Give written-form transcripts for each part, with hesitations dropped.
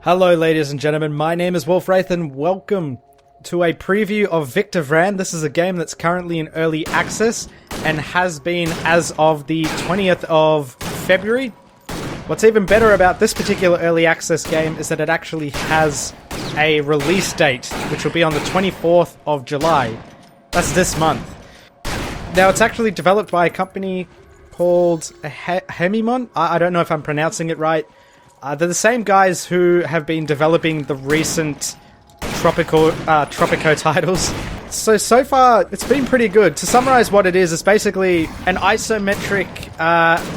Hello ladies and gentlemen, my name is Wraith and welcome to a preview of Victor Vran. This is a game that's currently in early access and has been as of the 20th of February. What's even better about this particular early access game is that it actually has a release date, which will be on the 24th of July. That's this month. Now it's actually developed by a company called Haemimont. I don't know if I'm pronouncing it right. They're the same guys who have been developing the recent Tropico titles. So far, it's been pretty good. To summarize what it is, it's basically an isometric...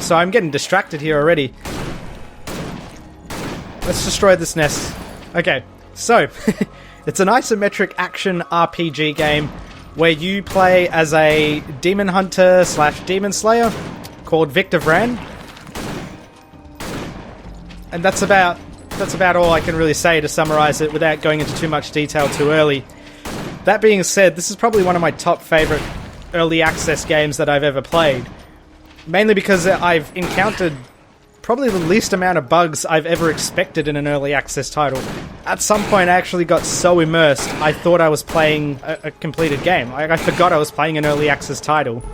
so I'm getting distracted here already. Let's destroy this nest. Okay, so it's an isometric action RPG game where you play as a demon hunter / demon slayer called Victor Vran. And that's about all I can really say to summarize it without going into too much detail too early. That being said, this is probably one of my top favorite early access games that I've ever played. Mainly because I've encountered probably the least amount of bugs I've ever expected in an early access title. At some point I actually got so immersed I thought I was playing a completed game. I forgot I was playing an early access title.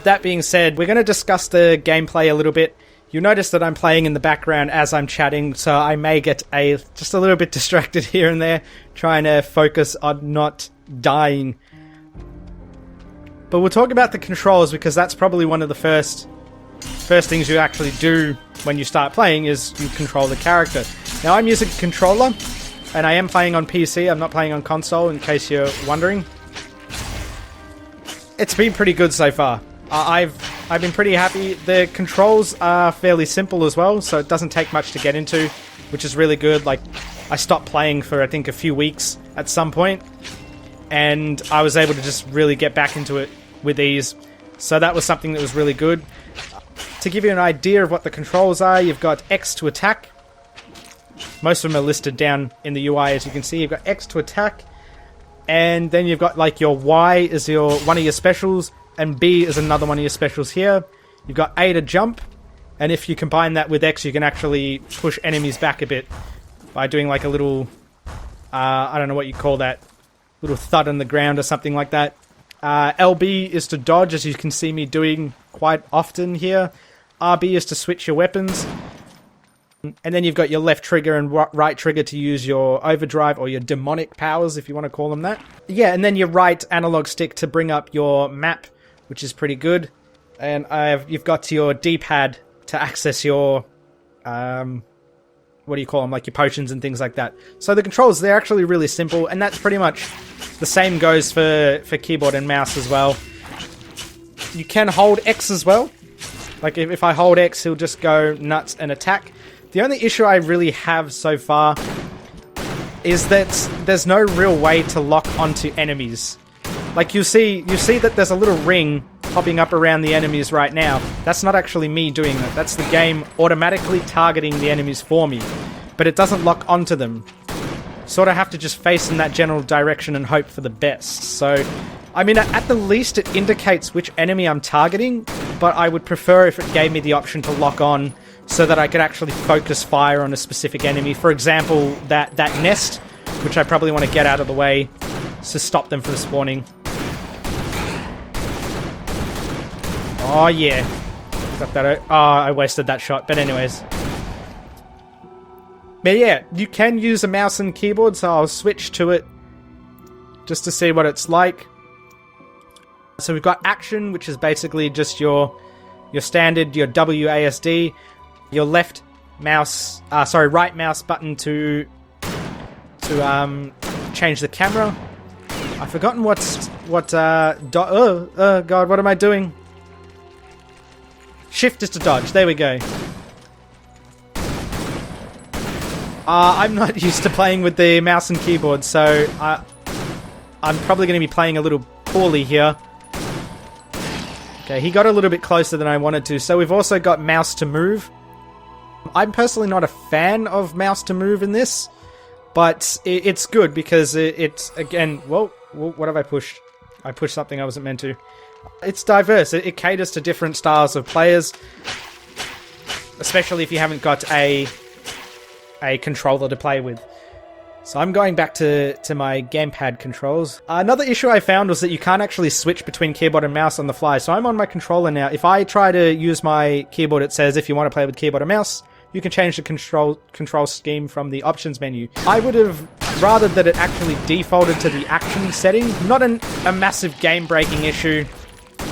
That being said, we're going to discuss the gameplay a little bit. You'll notice that I'm playing in the background as I'm chatting, so I may get just a little bit distracted here and there, trying to focus on not dying. But we'll talk about the controls, because that's probably one of the first things you actually do when you start playing, is you control the character. Now I'm using a controller, and I am playing on PC, I'm not playing on console, in case you're wondering. It's been pretty good so far. I've been pretty happy. The controls are fairly simple as well, so it doesn't take much to get into, which is really good. Like, I stopped playing for I think a few weeks at some point, and I was able to just really get back into it with ease. So that was something that was really good. To give you an idea of what the controls are, you've got X to attack. Most of them are listed down in the UI, as you can see. You've got X to attack, and then you've got like your Y is one of your specials, and B is another one of your specials here. You've got A to jump, and if you combine that with X, you can actually push enemies back a bit by doing like a little, I don't know what you call that, little thud on the ground or something like that. LB is to dodge, as you can see me doing quite often here. RB is to switch your weapons. And then you've got your left trigger and right trigger to use your overdrive or your demonic powers, if you want to call them that. Yeah, and then your right analog stick to bring up your map, which is pretty good. And you've got your D-pad to access your, what do you call them, like your potions and things like that. So the controls, they're actually really simple, and that's pretty much the same goes for keyboard and mouse as well. You can hold X as well. Like if I hold X, he'll just go nuts and attack. The only issue I really have so far is that there's no real way to lock onto enemies. Like you see that there's a little ring popping up around the enemies right now. That's not actually me doing that. That's the game automatically targeting the enemies for me. But it doesn't lock onto them. Sort of have to just face in that general direction and hope for the best. So, I mean, at the least it indicates which enemy I'm targeting, but I would prefer if it gave me the option to lock on so that I could actually focus fire on a specific enemy. For example, that nest, which I probably want to get out of the way to stop them from spawning. Oh yeah. Got that. Oh, I wasted that shot. But anyways. But yeah, you can use a mouse and keyboard, so I'll switch to it just to see what it's like. So we've got action, which is basically just your standard, your WASD, your right mouse button to change the camera. I've forgotten oh god, what am I doing? Shift is to dodge, there we go. I'm not used to playing with the mouse and keyboard, so I'm probably going to be playing a little poorly here. Okay, he got a little bit closer than I wanted to. So we've also got mouse to move. I'm personally not a fan of mouse to move in this, but it's good because it's, again, whoa, what have I pushed? I pushed something I wasn't meant to. It's diverse. It caters to different styles of players. especially if you haven't got a controller to play with. So I'm going back to my gamepad controls. Another issue I found was that you can't actually switch between keyboard and mouse on the fly. So I'm on my controller now. If I try to use my keyboard, it says if you want to play with keyboard and mouse, you can change the control scheme from the options menu. I would have rather that it actually defaulted to the action setting. Not a massive game-breaking issue.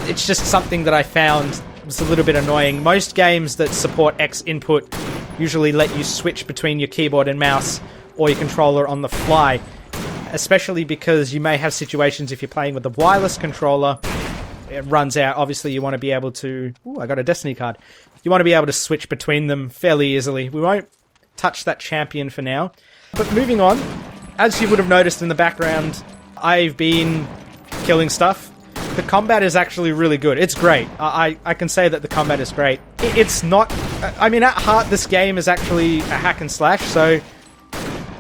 It's just something that I found was a little bit annoying. Most games that support X input usually let you switch between your keyboard and mouse or your controller on the fly, especially because you may have situations if you're playing with a wireless controller, it runs out. Obviously, you want to be able to... Ooh, I got a Destiny card. You want to be able to switch between them fairly easily. We won't touch that champion for now. But moving on, as you would have noticed in the background, I've been killing stuff. The combat is actually really good. It's great. I can say that the combat is great. It's not... I mean, at heart, this game is actually a hack and slash, so...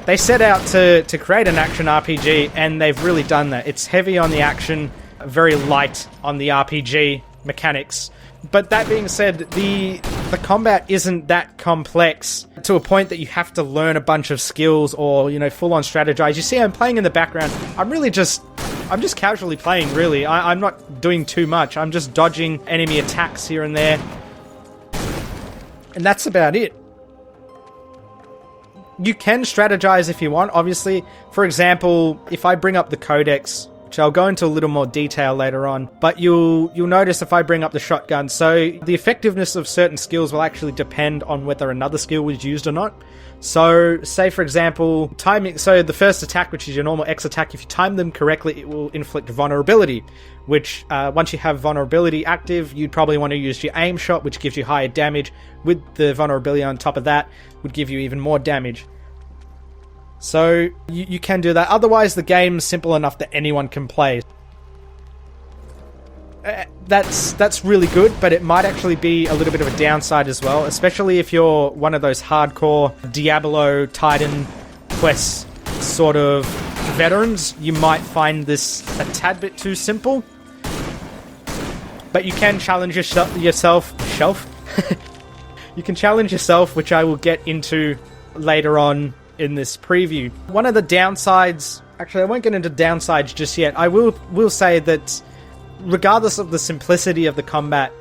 They set out to create an action RPG, and they've really done that. It's heavy on the action, very light on the RPG mechanics. But that being said, the combat isn't that complex to a point that you have to learn a bunch of skills or, you know, full-on strategize. You see, I'm playing in the background. I'm just casually playing, really. I'm not doing too much. I'm just dodging enemy attacks here and there. And that's about it. You can strategize if you want, obviously. For example, if I bring up the codex, which I'll go into a little more detail later on, but you'll notice if I bring up the shotgun, so the effectiveness of certain skills will actually depend on whether another skill was used or not. So, say for example, timing. So the first attack, which is your normal X attack, if you time them correctly, it will inflict vulnerability, which once you have vulnerability active, you'd probably want to use your aim shot, which gives you higher damage. With the vulnerability on top of that, would give you even more damage. So you can do that. Otherwise, the game's simple enough that anyone can play. That's really good, but it might actually be a little bit of a downside as well, especially if you're one of those hardcore Diablo Titan quest sort of veterans. You might find this a tad bit too simple, but you can challenge yourself. You can challenge yourself, which I will get into later on in this preview. One of the downsides, actually I won't get into downsides just yet. I will say that regardless of the simplicity of the combat,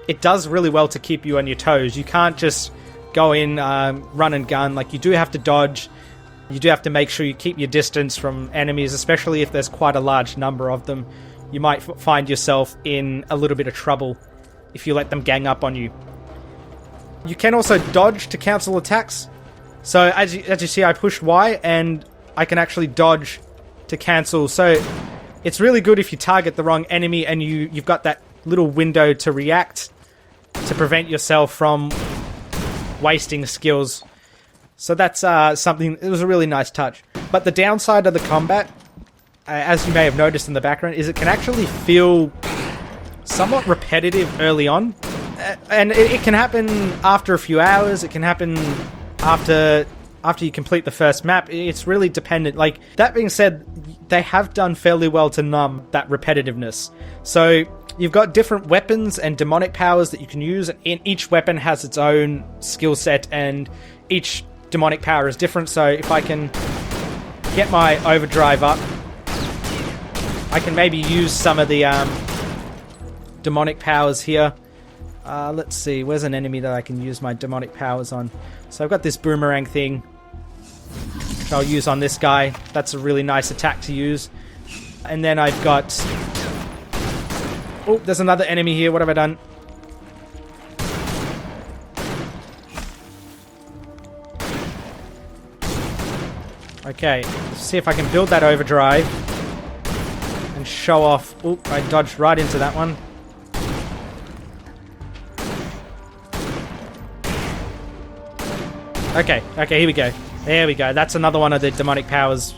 it does really well to keep you on your toes. You can't just go in, run and gun. Like, you do have to dodge. You do have to make sure you keep your distance from enemies, especially if there's quite a large number of them. You might find yourself in a little bit of trouble if you let them gang up on you. You can also dodge to cancel attacks. So as you see, I pushed Y and I can actually dodge to cancel. So it's really good if you target the wrong enemy and you've got that little window to react to prevent yourself from wasting skills. So that's something, it was a really nice touch. But the downside of the combat, as you may have noticed in the background, is it can actually feel somewhat repetitive early on. And it can happen after a few hours, it can happen after you complete the first map. It's really dependent. Like, that being said, they have done fairly well to numb that repetitiveness. So you've got different weapons and demonic powers that you can use, and each weapon has its own skill set, and each demonic power is different. So if I can get my overdrive up, I can maybe use some of the demonic powers here. Let's see, where's an enemy that I can use my demonic powers on? So I've got this boomerang thing, which I'll use on this guy. That's a really nice attack to use. And then I've got... Oh, there's another enemy here. What have I done? Okay, let's see if I can build that overdrive and show off... Oh, I dodged right into that one. Okay, here we go. There we go. That's another one of the demonic powers,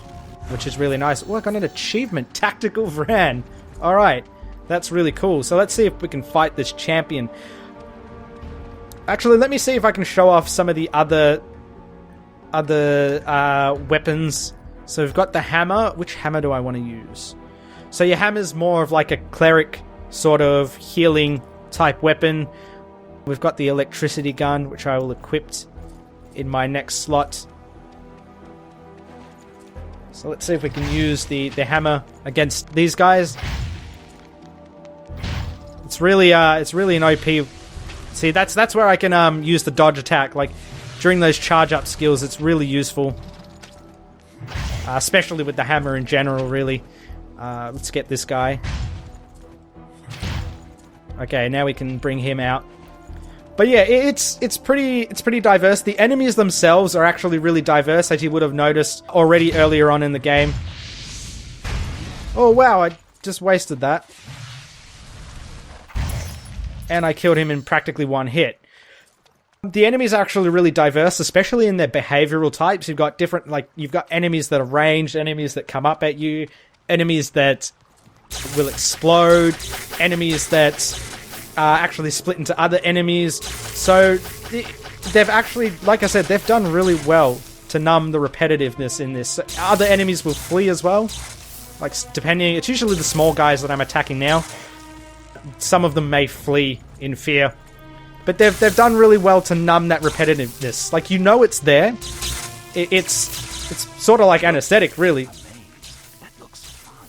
which is really nice. Oh, I got an achievement. Tactical Vran. Alright, that's really cool. So let's see if we can fight this champion. Actually, let me see if I can show off some of the other weapons. So we've got the hammer. Which hammer do I want to use? So your hammer's more of like a cleric sort of healing type weapon. We've got the electricity gun, which I will equip in my next slot. So let's see if we can use the hammer against these guys. It's really an OP. See, that's where I can use the dodge attack. Like during those charge up skills, it's really useful, especially with the hammer in general. Really, let's get this guy. Okay, now we can bring him out. But yeah, it's pretty diverse. The enemies themselves are actually really diverse, as you would have noticed already earlier on in the game. Oh wow, I just wasted that. And I killed him in practically one hit. The enemies are actually really diverse, especially in their behavioral types. You've got different, like, you've got enemies that are ranged, enemies that come up at you, enemies that will explode, enemies that actually split into other enemies. So they've actually, like I said, they've done really well to numb the repetitiveness in this. Other enemies will flee as well. Like, depending, it's usually the small guys that I'm attacking now. Some of them may flee in fear. But they've done really well to numb that repetitiveness. Like, you know it's there. It's sort of like anesthetic, really. That looks fun.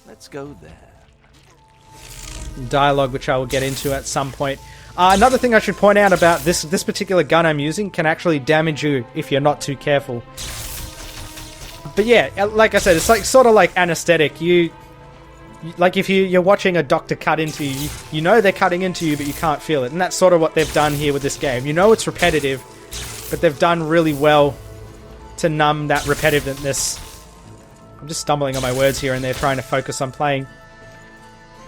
Let's go there. Dialogue, which I will get into at some point. Another thing I should point out about this particular gun I'm using can actually damage you if you're not too careful. But yeah, like I said, it's like sort of like anesthetic. Like if you're watching a doctor cut into you, you know they're cutting into you, but you can't feel it. And that's sort of what they've done here with this game. You know it's repetitive, but they've done really well to numb that repetitiveness. I'm just stumbling on my words here and they're trying to focus on playing.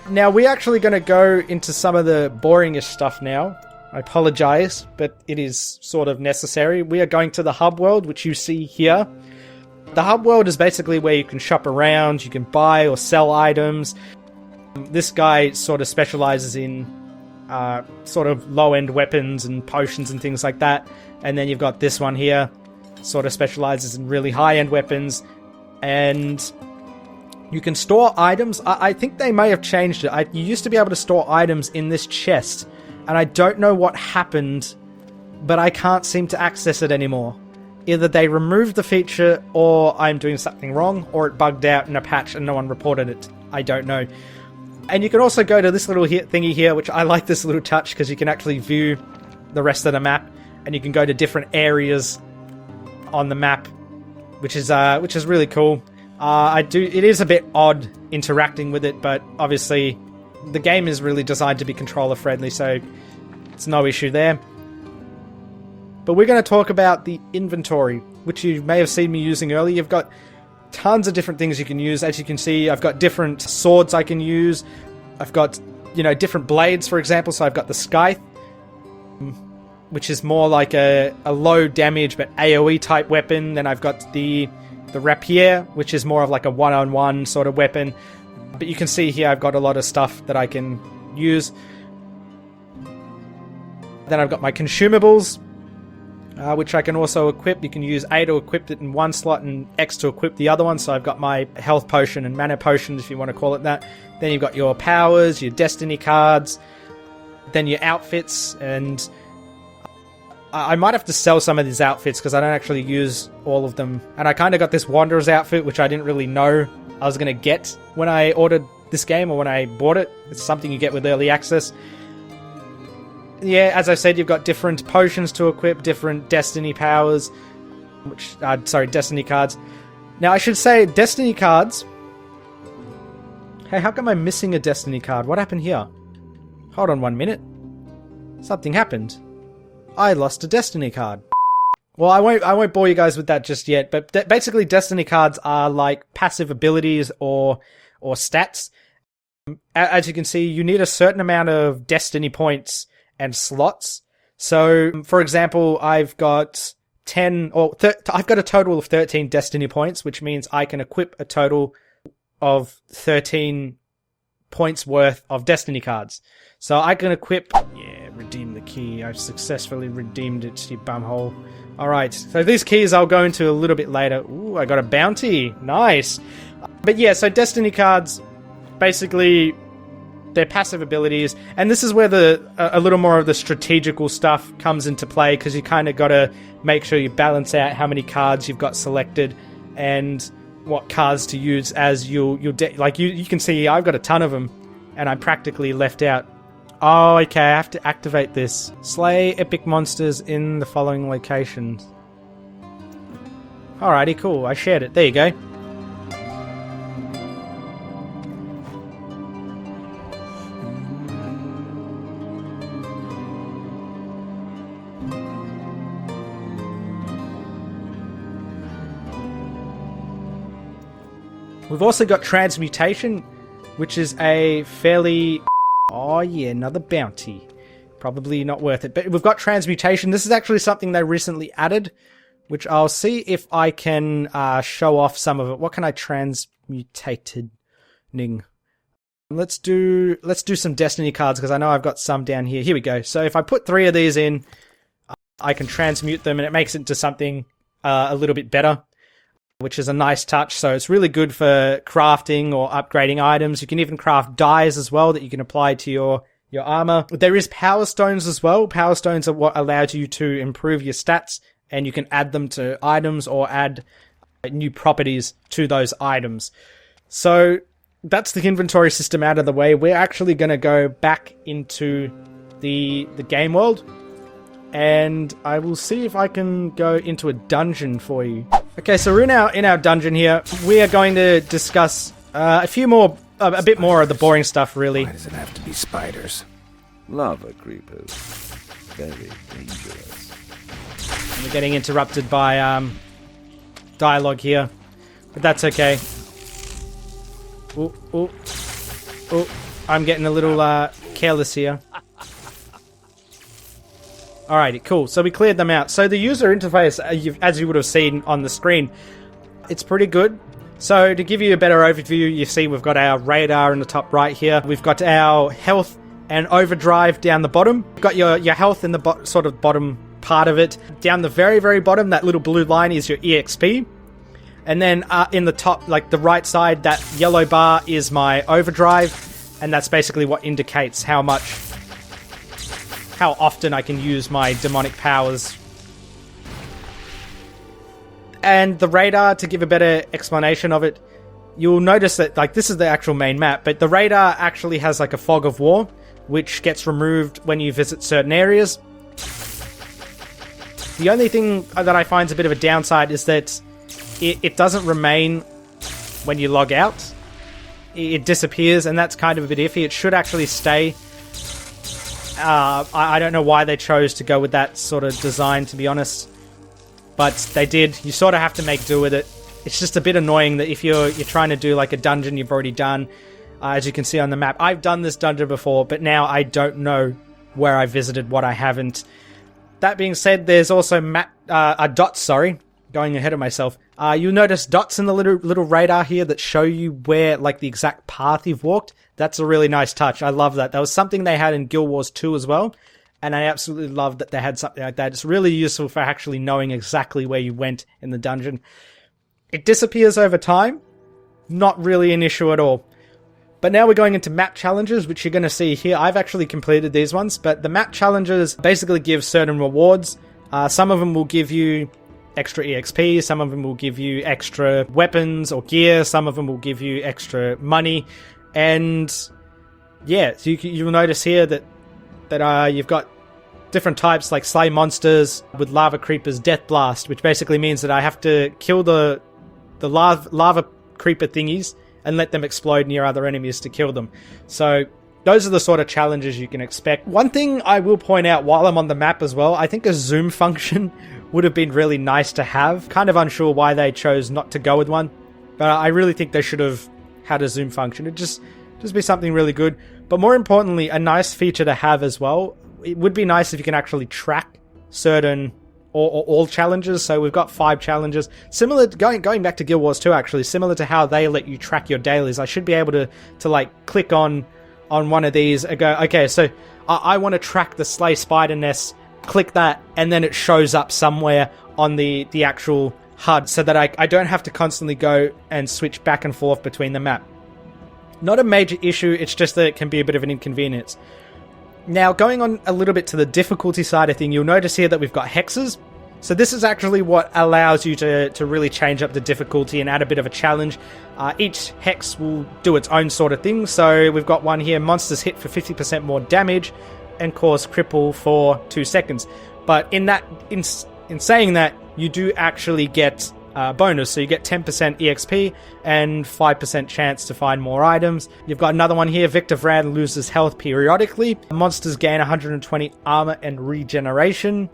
Now, we're actually going to go into some of the boringish stuff now. I apologize, but it is sort of necessary. We are going to the hub world, which you see here. The hub world is basically where you can shop around, you can buy or sell items. This guy sort of specializes in sort of low-end weapons and potions and things like that. And then you've got this one here, sort of specializes in really high-end weapons. And you can store items. I think they may have changed it. You used to be able to store items in this chest, and I don't know what happened, but I can't seem to access it anymore. Either they removed the feature, or I'm doing something wrong, or it bugged out in a patch and no one reported it. I don't know. And you can also go to this little thingy here, which I like this little touch, because you can actually view the rest of the map, and you can go to different areas on the map, which is really cool. It is a bit odd interacting with it, but obviously the game is really designed to be controller friendly, so it's no issue there. But we're going to talk about the inventory, which you may have seen me using earlier. You've got tons of different things you can use. As you can see, I've got different swords I can use. I've got, different blades, for example. So I've got the scythe, which is more like a low damage but AoE type weapon. Then I've got the rapier, which is more of like a one-on-one sort of weapon. But you can see here I've got a lot of stuff that I can use. Then I've got my consumables, which I can also equip. You can use A to equip it in one slot and X to equip the other one. So I've got my health potion and mana potion, if you want to call it that. Then you've got your powers, your destiny cards, then your outfits, and I might have to sell some of these outfits because I don't actually use all of them. And I kind of got this Wanderer's outfit, which I didn't really know I was going to get when I ordered this game or when I bought it. It's something you get with early access. Yeah, as I said, you've got different potions to equip, different destiny powers, destiny cards. Now, I should say, destiny cards... Hey, how come I'm missing a destiny card? What happened here? Hold on 1 minute. Something happened. I lost a destiny card. Well, I won't bore you guys with that just yet, but basically destiny cards are like passive abilities or stats. As you can see, you need a certain amount of destiny points and slots. So, for example, I've got I've got a total of 13 destiny points, which means I can equip a total of 13 points worth of destiny cards. So I can equip... Yeah, redeem the key. I've successfully redeemed it, you bumhole. Alright, so these keys I'll go into a little bit later. Ooh, I got a bounty. Nice. But yeah, so destiny cards, basically, their passive abilities, and this is where a little more of the strategical stuff comes into play, because you kind of got to make sure you balance out how many cards you've got selected and what cards to use as you can see I've got a ton of them and I'm practically left out. Oh, okay, I have to activate this. Slay epic monsters in the following locations. Alrighty, cool, I shared it. There you go. We've also got Transmutation, which is a fairly... Oh yeah, another bounty. Probably not worth it. But we've got Transmutation. This is actually something they recently added, which I'll see if I can show off some of it. What can I transmutated? Let's do some Destiny cards, because I know I've got some down here. Here we go. So if I put 3 of these in, I can transmute them, and it makes it into something a little bit better, which is a nice touch. So it's really good for crafting or upgrading items. You can even craft dyes as well that you can apply to your armor. There is Power Stones as well. Power Stones are what allows you to improve your stats, and you can add them to items or add new properties to those items. So that's the inventory system out of the way. We're actually going to go back into the game world, and I will see if I can go into a dungeon for you. Okay, so we're in our dungeon here. We are going to discuss a bit more of the boring stuff, really. Why does it have to be spiders? Lava creepers. Very dangerous. And we're getting interrupted by dialogue here, but that's okay. Ooh. I'm getting a little careless here. Alrighty, cool. So we cleared them out. So the user interface, as you would have seen on the screen, it's pretty good. So to give you a better overview, you see we've got our radar in the top right here. We've got our health and overdrive down the bottom. We've got your health in the sort of bottom part of it. Down the very, very bottom, that little blue line is your EXP. And then in the top, like the right side, that yellow bar is my overdrive. And that's basically what indicates how often I can use my demonic powers. And the radar, to give a better explanation of it, you'll notice that, like, this is the actual main map, but the radar actually has like a fog of war, which gets removed when you visit certain areas. The only thing that I find is a bit of a downside is that it doesn't remain when you log out. It disappears, and that's kind of a bit iffy. It should actually stay. I don't know why they chose to go with that sort of design, to be honest. But they did. You sort of have to make do with it. It's just a bit annoying that if you're trying to do like a dungeon you've already done, as you can see on the map. I've done this dungeon before, but now I don't know where I visited, what I haven't. That being said, there's also dots, going ahead of myself. You'll notice dots in the little radar here that show you where, like, the exact path you've walked. That's a really nice touch. I love that. That was something they had in Guild Wars 2 as well, and I absolutely love that they had something like that. It's really useful for actually knowing exactly where you went in the dungeon. It disappears over time. Not really an issue at all. But now we're going into map challenges, which you're going to see here. I've actually completed these ones, but the map challenges basically give certain rewards. Some of them will give you extra EXP, some of them will give you extra weapons or gear, some of them will give you extra money, and yeah, so you'll notice here that you've got different types, like slay monsters with lava creepers, death blast, which basically means that I have to kill the lava creeper thingies and let them explode near other enemies to kill them. So those are the sort of challenges you can expect. One thing I will point out while I'm on the map as well, I think a zoom function would have been really nice to have. Kind of unsure why they chose not to go with one, but I really think they should have had a zoom function. It'd just be something really good. But more importantly, a nice feature to have as well. It would be nice if you can actually track certain or all challenges. So we've got 5 challenges. Similar to going back to Guild Wars 2, actually, similar to how they let you track your dailies. I should be able to like click on one of these and go, okay, so I want to track the slay spider nest. Click that, and then it shows up somewhere on the actual HUD, so that I don't have to constantly go and switch back and forth between the map. Not a major issue, it's just that it can be a bit of an inconvenience. Now, going on a little bit to the difficulty side of thing, you'll notice here that we've got hexes. So this is actually what allows you to really change up the difficulty and add a bit of a challenge. Each hex will do its own sort of thing. So we've got one here, monsters hit for 50% more damage and cause cripple for 2 seconds. But in saying that, you do actually get bonus. So you get 10% EXP and 5% chance to find more items. You've got another one here, Victor Vran loses health periodically. Monsters gain 120 armor and regeneration.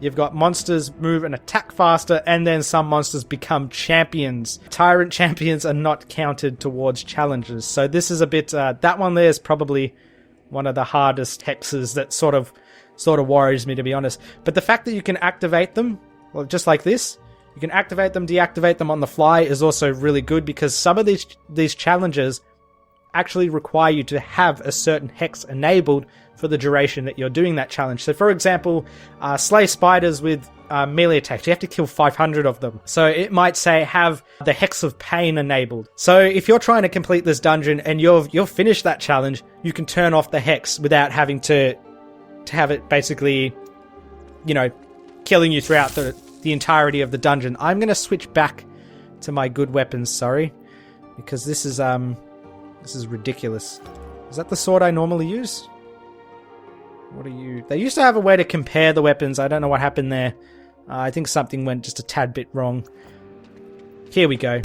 You've got monsters move and attack faster, and then some monsters become champions. Tyrant champions are not counted towards challenges. So this is a bit, that one there is probably one of the hardest hexes that sort of worries me, to be honest. But the fact that you can activate them, well, just like this, you can activate them, deactivate them on the fly is also really good, because some of these challenges actually require you to have a certain hex enabled for the duration that you're doing that challenge. So for example, slay spiders with melee attacks. You have to kill 500 of them. So it might say have the Hex of Pain enabled. So if you're trying to complete this dungeon and you've finished that challenge, you can turn off the hex without having to have it basically, killing you throughout the entirety of the dungeon. I'm going to switch back to my good weapons, sorry, because this is ridiculous. Is that the sword I normally use? What are you? They used to have a way to compare the weapons. I don't know what happened there. I think something went just a tad bit wrong. Here we go.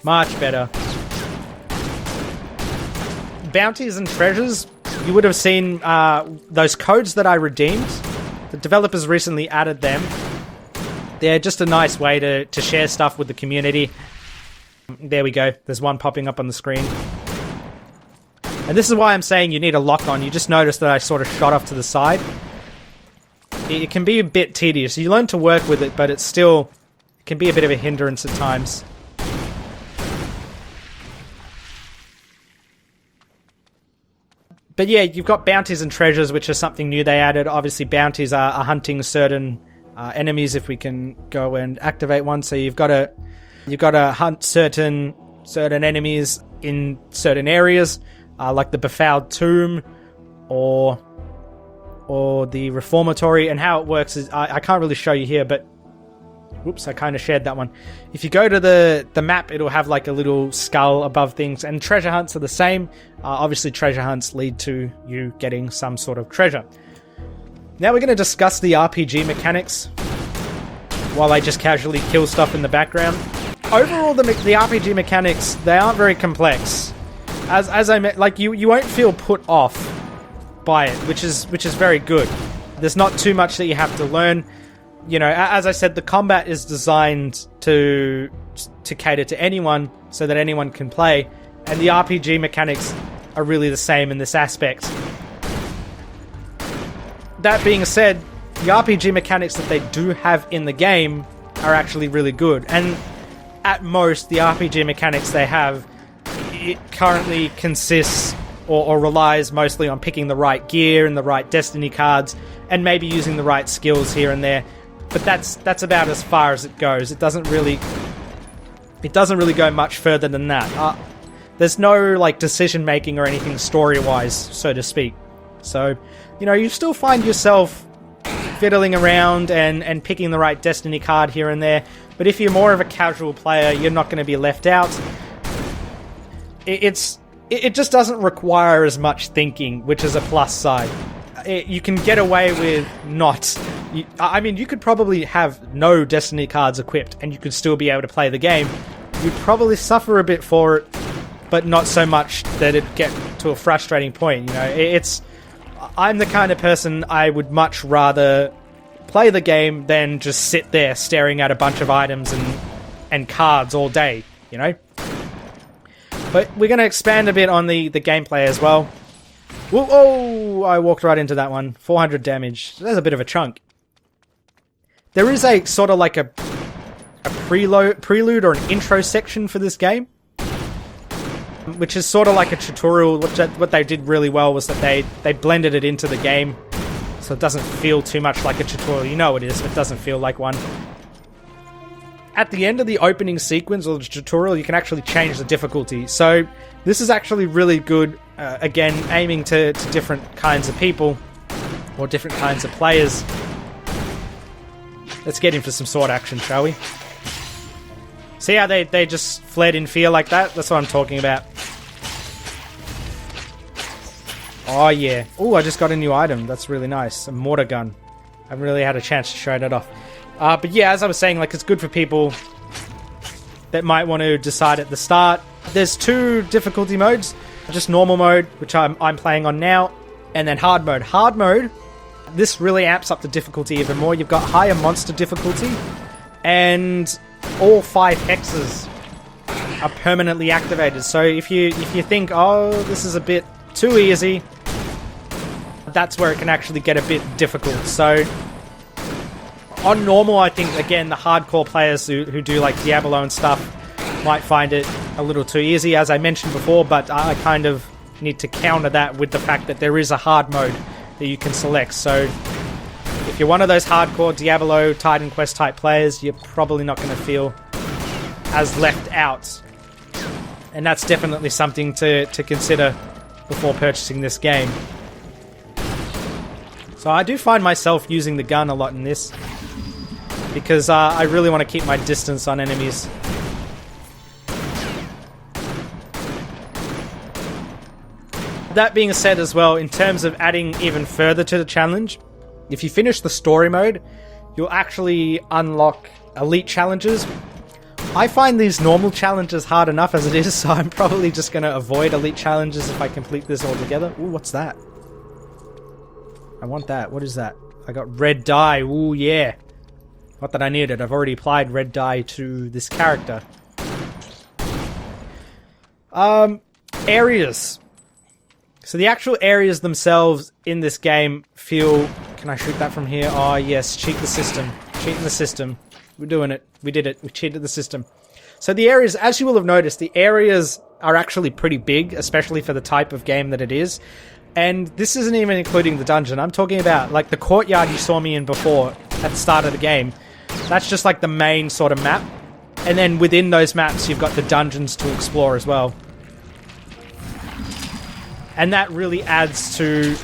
Much better. Bounties and treasures. You would have seen those codes that I redeemed. The developers recently added them. They're just a nice way to share stuff with the community. There we go. There's one popping up on the screen. And this is why I'm saying you need a lock on. You just notice that I sort of shot off to the side. It can be a bit tedious. You learn to work with it, but it can be a bit of a hindrance at times. But yeah, you've got bounties and treasures, which is something new they added. Obviously, bounties are hunting certain enemies if we can go and activate one. So you've got to hunt certain enemies in certain areas. Like the Befouled Tomb or the Reformatory. And how it works is, I can't really show you here, but whoops, I kind of shared that one. If you go to the map, it'll have like a little skull above things, and treasure hunts are the same. Obviously, treasure hunts lead to you getting some sort of treasure. Now we're going to discuss the RPG mechanics while I just casually kill stuff in the background. Overall, the RPG mechanics, they aren't very complex. As I meant, like you won't feel put off by it, which is very good. There's not too much that you have to learn. As I said, the combat is designed to cater to anyone, so that anyone can play, and the RPG mechanics are really the same in this aspect. That being said, the RPG mechanics that they do have in the game are actually really good, and at most, the RPG mechanics they have, it currently consists or relies mostly on picking the right gear and the right destiny cards, and maybe using the right skills here and there. But that's about as far as it goes. It doesn't really go much further than that. There's no like decision making or anything story wise, so to speak. So, you still find yourself fiddling around and picking the right destiny card here and there. But if you're more of a casual player, you're not going to be left out. It just doesn't require as much thinking, which is a plus side. You can get away with not... you could probably have no Destiny cards equipped, and you could still be able to play the game. You'd probably suffer a bit for it, but not so much that it'd get to a frustrating point. I'm the kind of person I would much rather play the game than just sit there staring at a bunch of items and cards all day, But we're going to expand a bit on the gameplay as well. Whoa, oh, I walked right into that one. 400 damage. That's a bit of a chunk. There is a sort of like a prelude or an intro section for this game, which is sort of like a tutorial. What they did really well was that they blended it into the game, so it doesn't feel too much like a tutorial. You know it is, but it doesn't feel like one. at the end of the opening sequence or the tutorial, you can actually change the difficulty. So this is actually really good, again, aiming to different kinds of people or different kinds of players. Let's get in for some sword action, shall we? See how they just fled in fear like that? That's what I'm talking about. Oh, yeah. Oh, I just got a new item. That's really nice. A mortar gun. I haven't really had a chance to show that off. But yeah, as I was saying, like, it's good for people that might want to decide at the start. There's 2 difficulty modes. Just normal mode, which I'm playing on now, and then hard mode. Hard mode, this really amps up the difficulty even more. You've got higher monster difficulty, and all 5 hexes are permanently activated. So if you think, oh, this is a bit too easy, that's where it can actually get a bit difficult. So on normal, I think, again, the hardcore players who do like Diablo and stuff might find it a little too easy, as I mentioned before, but I kind of need to counter that with the fact that there is a hard mode that you can select. So if you're one of those hardcore Diablo, Titan Quest type players, you're probably not going to feel as left out. And that's definitely something to consider before purchasing this game. So I do find myself using the gun a lot in this, because I really want to keep my distance on enemies. That being said as well, in terms of adding even further to the challenge, if you finish the story mode, you'll actually unlock elite challenges. I find these normal challenges hard enough as it is, so I'm probably just going to avoid elite challenges if I complete this altogether. Ooh, what's that? I want that. What is that? I got red dye. Ooh, yeah. Not that I need it. I've already applied red dye to this character. Areas. So the actual areas themselves in this game feel... Can I shoot that from here? Oh, yes. Cheat the system. Cheating the system. We're doing it. We did it. We cheated the system. So the areas, as you will have noticed, the areas are actually pretty big, especially for the type of game that it is. And this isn't even including the dungeon. I'm talking about, like, the courtyard you saw me in before at the start of the game. That's just, like, the main sort of map. And then within those maps, you've got the dungeons to explore as well. And that really adds to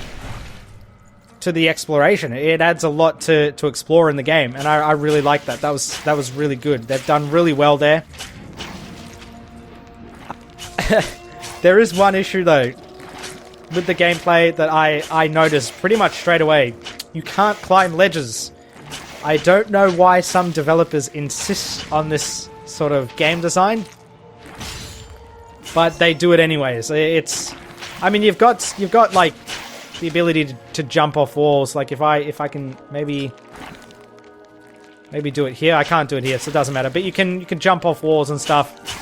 the exploration. It adds a lot to explore in the game, and I really like that. That was really good. They've done really well there. There is one issue though with the gameplay that I noticed pretty much straight away. You can't climb ledges. I don't know why some developers insist on this sort of game design, but they do it anyways. I mean, you've got like the ability to jump off walls. Like if I can maybe do it here. I can't do it here, so it doesn't matter. But you can jump off walls and stuff.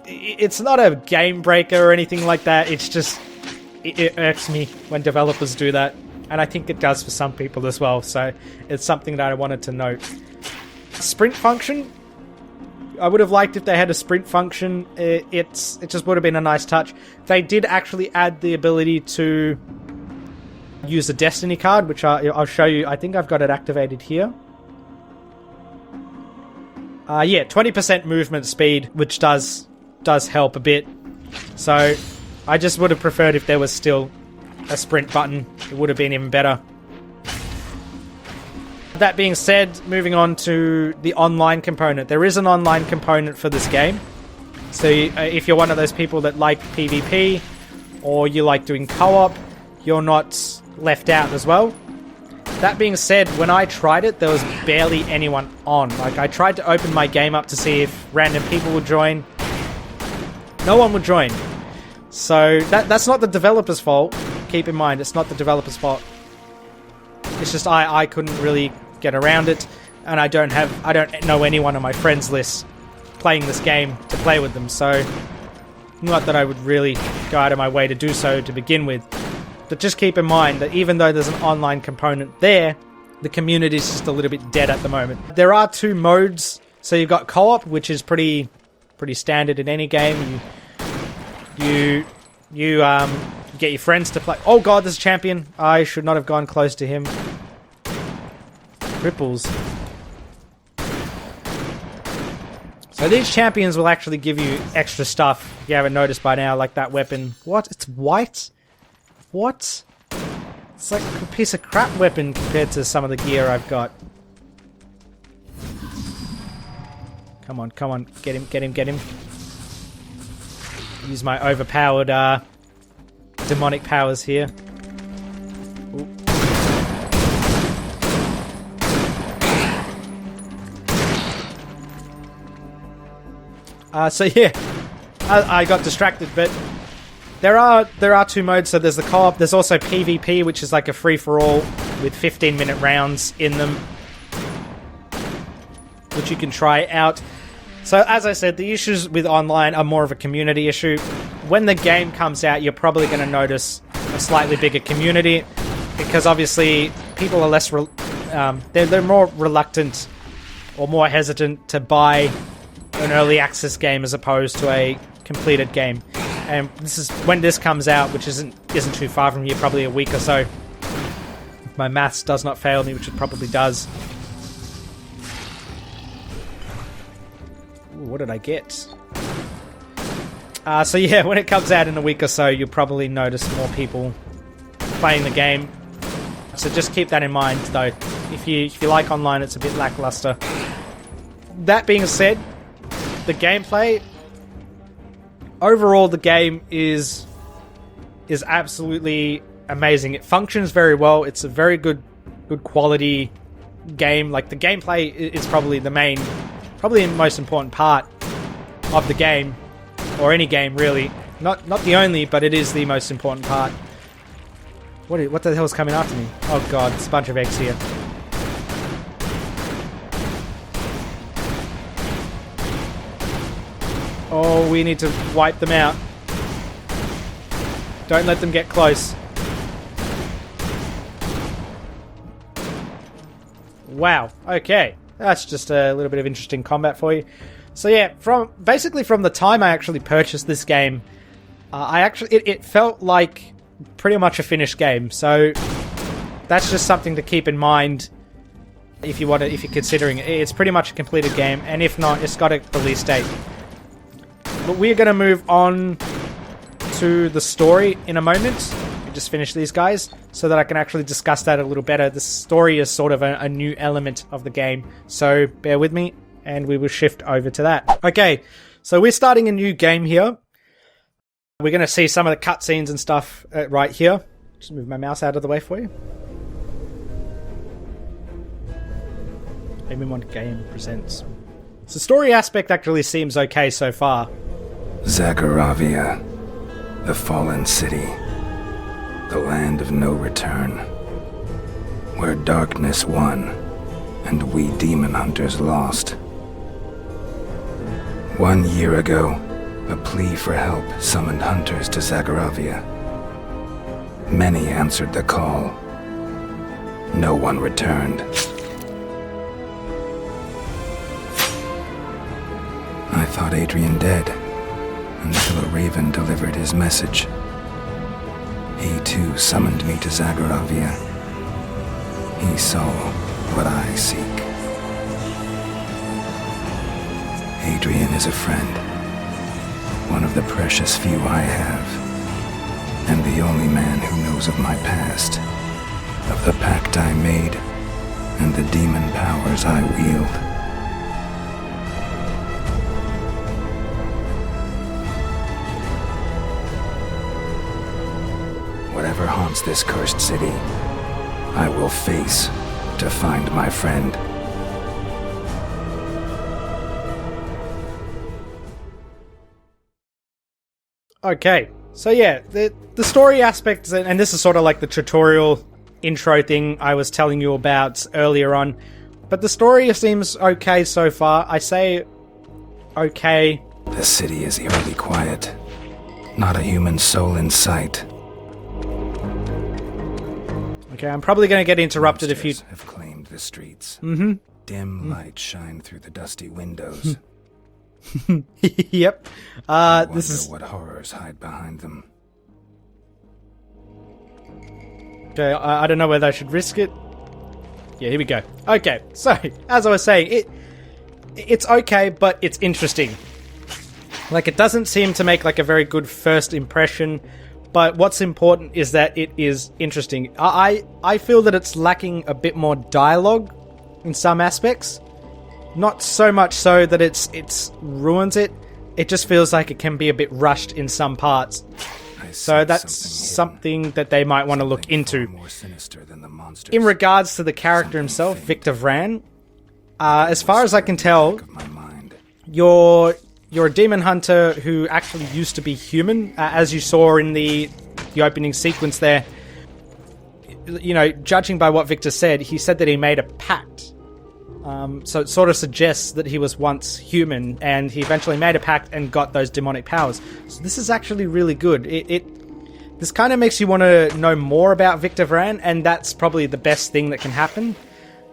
It's not a game breaker or anything like that. It's just it irks me when developers do that, and I think it does for some people as well. So it's something that I wanted to note. Sprint function. I would have liked if they had a sprint function. It just would have been a nice touch. They did actually add the ability to use a destiny card, which I'll show you. I think I've got it activated here. Yeah, 20% movement speed, which does help a bit. So I just would have preferred if there was still a sprint button. It would have been even better. That being said, moving on to the online component. There is an online component for this game. So if you're one of those people that like PvP, or you like doing co-op, you're not left out as well. That being said, when I tried it, there was barely anyone on. Like, I tried to open my game up to see if random people would join. No one would join. So that's not the developer's fault. Keep in mind, it's not the developer's fault. It's just I couldn't really get around it, and I don't know anyone on my friends list playing this game to play with them, so not that I would really go out of my way to do so to begin with. But just keep in mind that even though there's an online component there, the community is just a little bit dead at the moment. There are 2 modes. So you've got co-op, which is pretty standard in any game. You get your friends to play. Oh god, there's a champion. I should not have gone close to him. Ripples. So these champions will actually give you extra stuff, if you haven't noticed by now, like that weapon. What? It's white? What? It's like a piece of crap weapon compared to some of the gear I've got. Come on, come on. Get him, get him, get him. Use my overpowered demonic powers here. Ooh. So yeah, I got distracted, but there are two modes. So there's the co-op. There's also PvP, which is like a free-for-all with 15-minute rounds in them, which you can try out. So as I said, the issues with online are more of a community issue. When the game comes out, you're probably going to notice a slightly bigger community, because obviously people are less they're more reluctant or more hesitant to buy an early access game as opposed to a completed game. And this is when this comes out, which isn't too far from here, probably a week or so. If my maths does not fail me, which it probably does. Ooh, what did I get? So yeah, when it comes out in a week or so, you'll probably notice more people playing the game. So just keep that in mind, though. If you like online, it's a bit lackluster. That being said, the gameplay overall, the game is absolutely amazing. It functions very well. It's a very good quality game. Like, the gameplay is probably the most important part of the game, or any game really. Not the only, but it is the most important part. What the hell is coming after me? Oh god, it's a bunch of eggs here. Oh, we need to wipe them out. Don't let them get close. Wow, okay. That's just a little bit of interesting combat for you. So yeah, basically from the time I actually purchased this game, it felt like pretty much a finished game. So that's just something to keep in mind if you're considering it. It's pretty much a completed game, and if not, it's got a release date. But we're going to move on to the story in a moment. We just finish these guys so that I can actually discuss that a little better. The story is sort of a new element of the game, so bear with me and we will shift over to that. Okay, so we're starting a new game here. We're going to see some of the cutscenes and stuff right here. Just move my mouse out of the way for you. Haemimont Games presents. So the story aspect actually seems okay so far. Zagoravia, the fallen city, the land of no return, where darkness won and we demon hunters lost. 1 year ago, a plea for help summoned hunters to Zagoravia. Many answered the call. No one returned. I thought Adrian dead, until a raven delivered his message. He too summoned me to Zagoravia. He saw what I seek. Adrian is a friend, one of the precious few I have, and the only man who knows of my past, of the pact I made, and the demon powers I wield. Whatever haunts this cursed city, I will face to find my friend. Okay, so yeah, the story aspect, and this is sort of like the tutorial intro thing I was telling you about earlier on, but the story seems okay so far. I say okay. The city is eerily quiet. Not a human soul in sight. Okay, I'm probably going to get interrupted if you have claimed the streets. Mm-hmm. Dim lights shine through the dusty windows. Yep. This is what horrors hide behind them. Okay, I don't know whether I should risk it. Yeah, here we go. Okay, so as I was saying, it's okay, but it's interesting. Like, it doesn't seem to make like a very good first impression, but what's important is that it is interesting. I feel that it's lacking a bit more dialogue in some aspects. Not so much so that it's ruins it. It just feels like it can be a bit rushed in some parts. So that's something that they might want to look into. In regards to the character himself, Victor Vran, as far as I can tell, you're a demon hunter who actually used to be human, as you saw in the opening sequence there. You know, judging by what Victor said, he said that he made a pact. So it sort of suggests that he was once human, and he eventually made a pact and got those demonic powers. So this is actually really good. This kind of makes you want to know more about Victor Vran, and that's probably the best thing that can happen,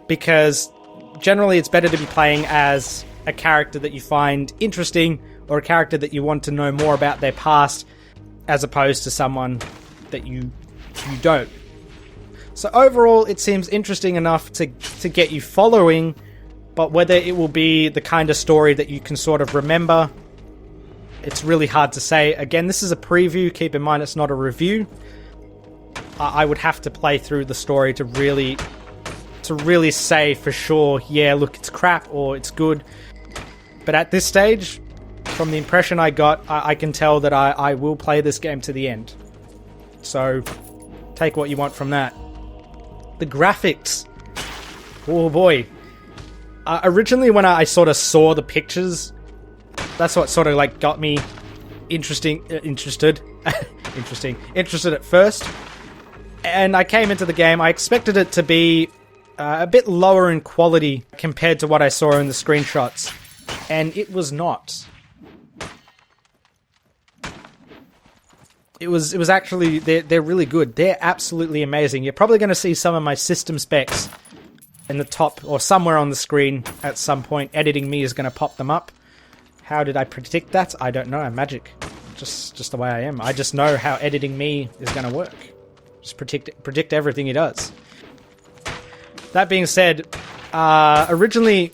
because generally it's better to be playing as a character that you find interesting, or a character that you want to know more about their past, as opposed to someone that you don't. So overall, it seems interesting enough to get you following, but whether it will be the kind of story that you can sort of remember, it's really hard to say. Again, this is a preview. Keep in mind, it's not a review. I would have to play through the story to really say for sure, yeah, look, it's crap or it's good. But at this stage, from the impression I got, I can tell that I will play this game to the end. So take what you want from that. The graphics. Oh boy. Originally when I sort of saw the pictures, that's what sort of like got me interested at first. And I came into the game, I expected it to be a bit lower in quality compared to what I saw in the screenshots. And it was not. It was actually, they're really good. They're absolutely amazing. You're probably going to see some of my system specs in the top or somewhere on the screen at some point. Editing me is going to pop them up. How did I predict that? I don't know. I'm magic. Just the way I am. I just know how editing me is going to work. Just predict everything he does. That being said, originally,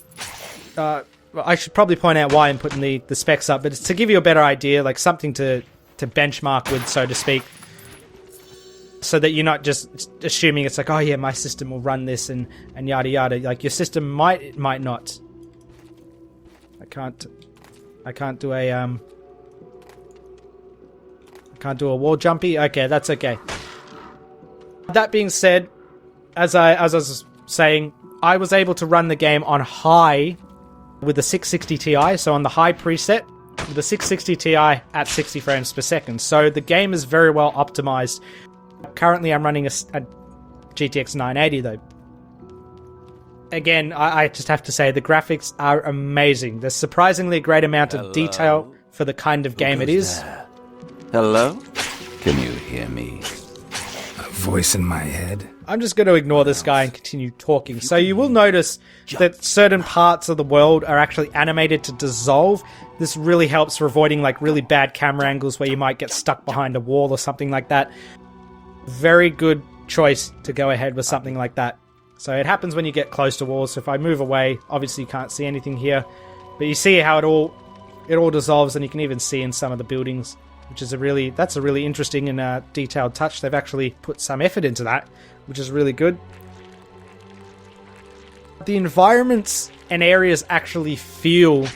I should probably point out why I'm putting the specs up, but it's to give you a better idea, like something to benchmark with, so to speak, so that you're not just assuming it's like, oh yeah, my system will run this and yada yada. Like, your system might not. I can't do a wall jumpy. Okay, that's okay. That being said, as I was saying, I was able to run the game on high with the 660 Ti, so on the high preset, with the 660 Ti at 60 frames per second. So the game is very well optimized. Currently I'm running a GTX 980 though. Again, I just have to say the graphics are amazing. There's surprisingly a great amount of detail for the kind of game it is. There? Hello? Can you hear me? A voice in my head. I'm just going to ignore this guy and continue talking. So you will notice that certain parts of the world are actually animated to dissolve. This really helps for avoiding like really bad camera angles where you might get stuck behind a wall or something like that. Very good choice to go ahead with something like that. So it happens when you get close to walls. So if I move away, obviously you can't see anything here. But you see how it all dissolves, and you can even see in some of the buildings, which is that's a really interesting and detailed touch. They've actually put some effort into that, which is really good. The environments and areas actually feel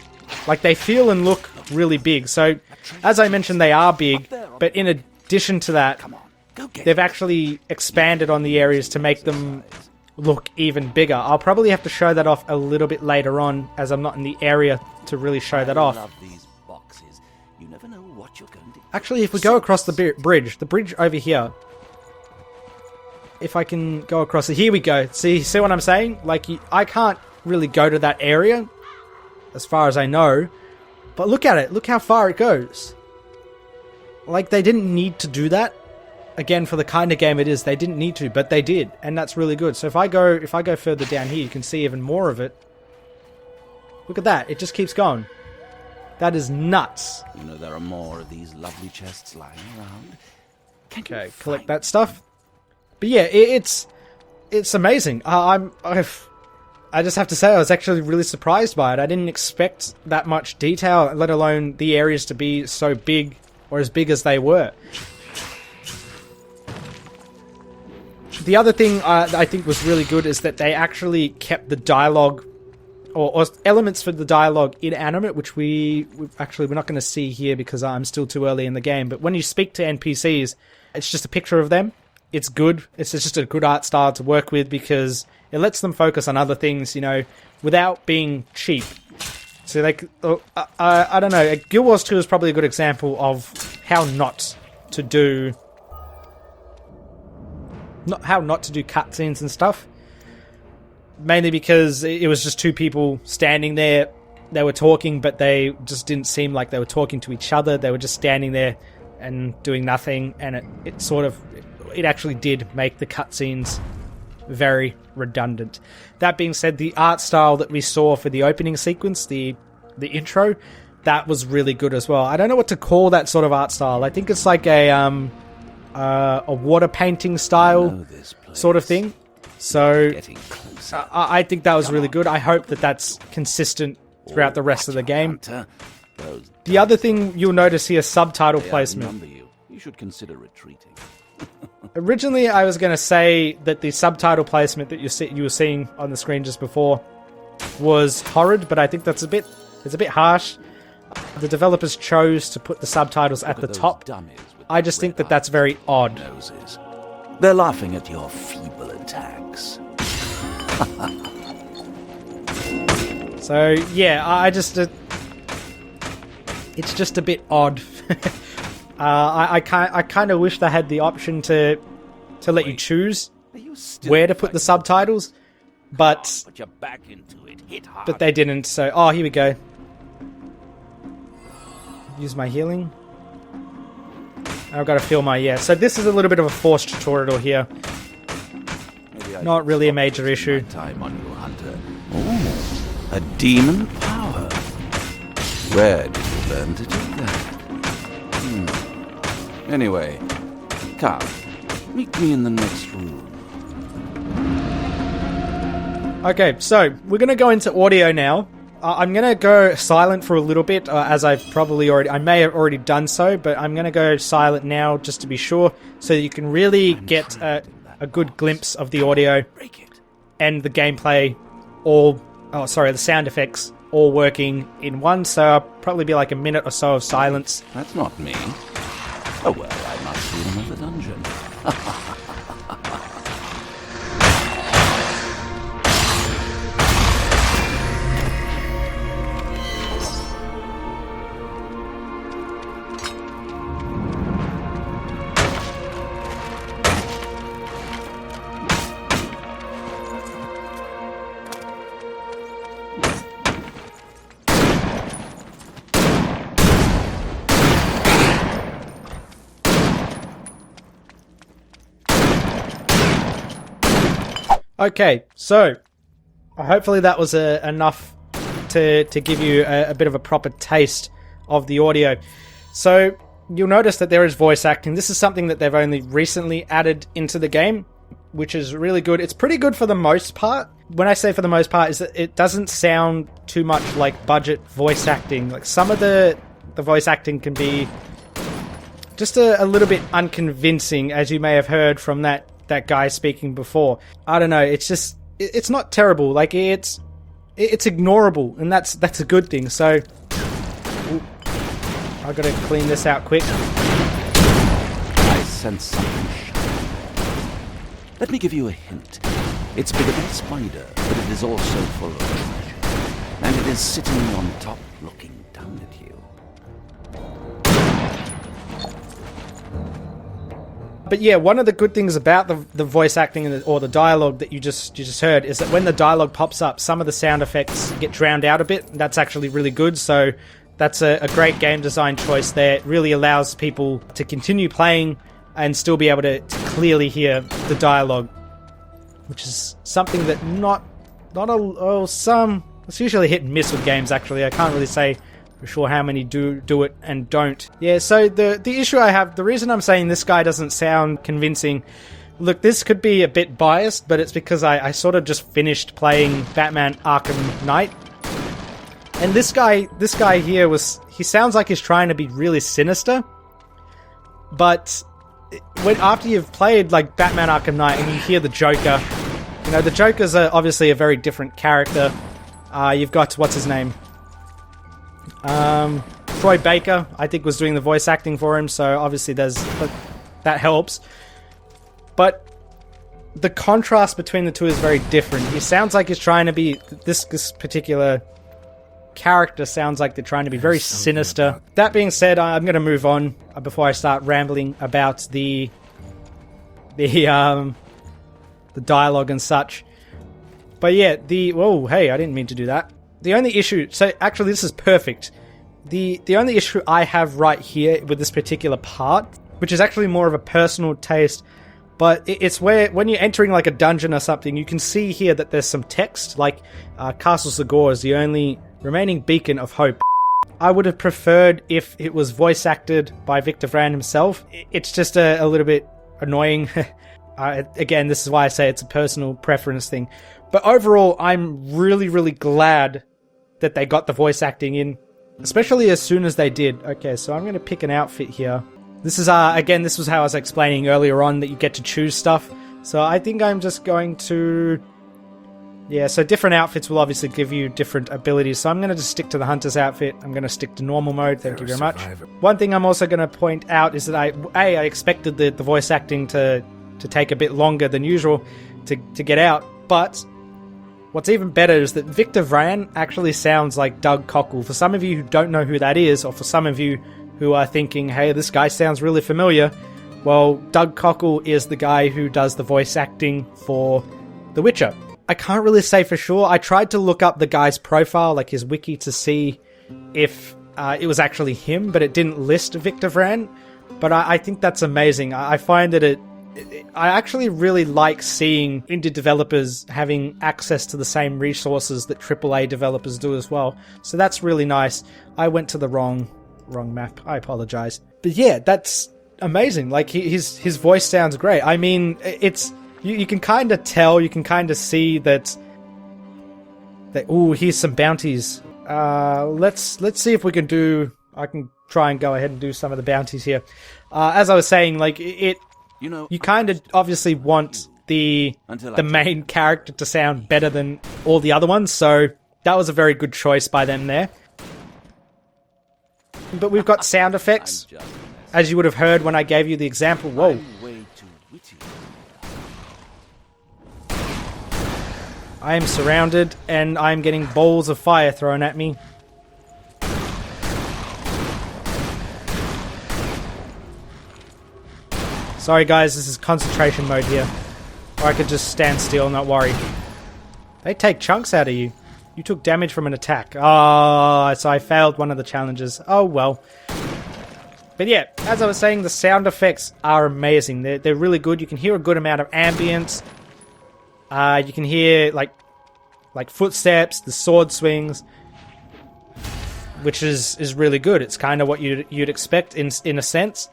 and look really big. So as I mentioned, they are big, but in addition to that, they've actually expanded on the areas to make them look even bigger. I'll probably have to show that off a little bit later on, as I'm not in the area to really show that off. Actually, if we go across the bridge over here, if I can go across it, here we go. See what I'm saying? Like, I can't really go to that area, as far as I know, but look at it. Look how far it goes. Like, they didn't need to do that. Again, for the kind of game it is, they didn't need to, but they did, and that's really good. So if I go further down here, you can see even more of it. Look at that. It just keeps going. That is nuts. You know there are more of these lovely chests lying around. Okay, collect that stuff. But yeah, it's amazing. I just have to say I was actually really surprised by it. I didn't expect that much detail, let alone the areas to be so big or as big as they were. The other thing I think was really good is that they actually kept the dialogue or elements for the dialogue inanimate, which we're not going to see here because I'm still too early in the game. But when you speak to NPCs, it's just a picture of them. It's good. It's just a good art style to work with because it lets them focus on other things, you know, without being cheap. So I don't know. Guild Wars 2 is probably a good example of how not to do cutscenes and stuff. Mainly because it was just two people standing there. They were talking, but they just didn't seem like they were talking to each other. They were just standing there and doing nothing, and it actually did make the cutscenes very redundant. That being said, the art style that we saw for the opening sequence, the intro, that was really good as well. I don't know what to call that sort of art style. I think it's like a water painting style sort of thing. So I think that was really good. I hope that that's consistent throughout the rest of the game. The other thing you'll notice here, subtitle placement. You should consider retreating. Originally, I was going to say that the subtitle placement that you were seeing on the screen just before was horrid, but I think it's a bit harsh. The developers chose to put the subtitles at the top. I just think that that's very odd. They're laughing at your feeble attacks. So yeah, it's just a bit odd. I kind of wish they had the option to let you choose where to put the subtitles, but they didn't. So here we go. Use my healing. I've got to fill my So this is a little bit of a forced tutorial here. Not really a major issue. Time on you, Hunter. Ooh, a demon power. Where did you learn to do that? Anyway, come. Meet me in the next room. Okay, so we're going to go into audio now. I'm going to go silent for a little bit, as I may have already done so, but I'm going to go silent now just to be sure, so you can really get a good glimpse of the audio and the gameplay, the sound effects all working in one, so I'll probably be like a minute or so of silence. That's not me. Oh well, I must be in another dungeon. Okay, so hopefully that was enough to give you a bit of a proper taste of the audio. So you'll notice that there is voice acting. This is something that they've only recently added into the game, which is really good. It's pretty good for the most part. When I say for the most part, is that it doesn't sound too much like budget voice acting. Like some of the voice acting can be just a little bit unconvincing, as you may have heard from that guy speaking before. I don't know, it's not terrible. Like it's ignorable, and that's a good thing. So I've got to clean this out quick. I sense something shiny. Let me give you a hint. It's bigger than a spider, but it is also full of treasure. And it is sitting on top looking down at you. But yeah, one of the good things about the voice acting or the dialogue that you just heard is that when the dialogue pops up, some of the sound effects get drowned out a bit. That's actually really good. So that's a great game design choice there. It really allows people to continue playing and still be able to clearly hear the dialogue, which is something that it's usually hit and miss with games. Actually, I can't really say for sure how many do it and don't. Yeah, so the issue I have, the reason I'm saying this guy doesn't sound convincing, Look, this could be a bit biased, but it's because I sort of just finished playing Batman Arkham Knight. And this guy here he sounds like he's trying to be really sinister. But after you've played like Batman Arkham Knight and you hear the Joker, you know, the Joker's obviously a very different character. You've got, what's his name? Troy Baker, I think, was doing the voice acting for him, so obviously that helps. But the contrast between the two is very different. He sounds like he's trying to be... This particular character sounds like they're trying to be very sinister. That being said, I'm going to move on before I start rambling about the dialogue and such. But yeah, whoa, hey, I didn't mean to do that. The only issue... So, actually, this is perfect. The only issue I have right here with this particular part, which is actually more of a personal taste, but it's where, when you're entering like a dungeon or something, you can see here that there's some text, like Castle Segor is the only remaining beacon of hope. I would have preferred if it was voice acted by Victor Vran himself. It's just a little bit annoying. Again, this is why I say it's a personal preference thing. But overall, I'm really, really glad that they got the voice acting in, especially as soon as they did. Okay, so I'm going to pick an outfit here. This is, again, this was how I was explaining earlier on that you get to choose stuff. So I think I'm just going to... Yeah, so different outfits will obviously give you different abilities. So I'm going to just stick to the Hunter's outfit. I'm going to stick to normal mode. Thank you very much. One thing I'm also going to point out is that I expected the voice acting to take a bit longer than usual to get out. But what's even better is that Victor Vran actually sounds like Doug Cockle. For some of you who don't know who that is, or for some of you who are thinking, hey, this guy sounds really familiar, well, Doug Cockle is the guy who does the voice acting for The Witcher. I can't really say for sure. I tried to look up the guy's profile, like his wiki, to see if it was actually him, but it didn't list Victor Vran. But I think that's amazing. I find that I actually really like seeing indie developers having access to the same resources that AAA developers do as well. So that's really nice. I went to the wrong map. I apologize. But yeah, that's amazing. Like, his voice sounds great. I mean, it's... You can kind of tell, you can kind of see that... Ooh, here's some bounties. Let's see if we can do... I can try and go ahead and do some of the bounties here. As I was saying, like, you kind of obviously want the main character to sound better than all the other ones, so that was a very good choice by them there. But we've got sound effects, as you would have heard when I gave you the example. Whoa. I am surrounded, and I'm getting balls of fire thrown at me. Sorry guys, this is concentration mode here. Or I could just stand still, not worry. They take chunks out of you. You took damage from an attack. Oh, so I failed one of the challenges. Oh well. But yeah, as I was saying, the sound effects are amazing. They're really good. You can hear a good amount of ambience. You can hear like footsteps, the sword swings, which is really good. It's kind of what you'd expect in a sense.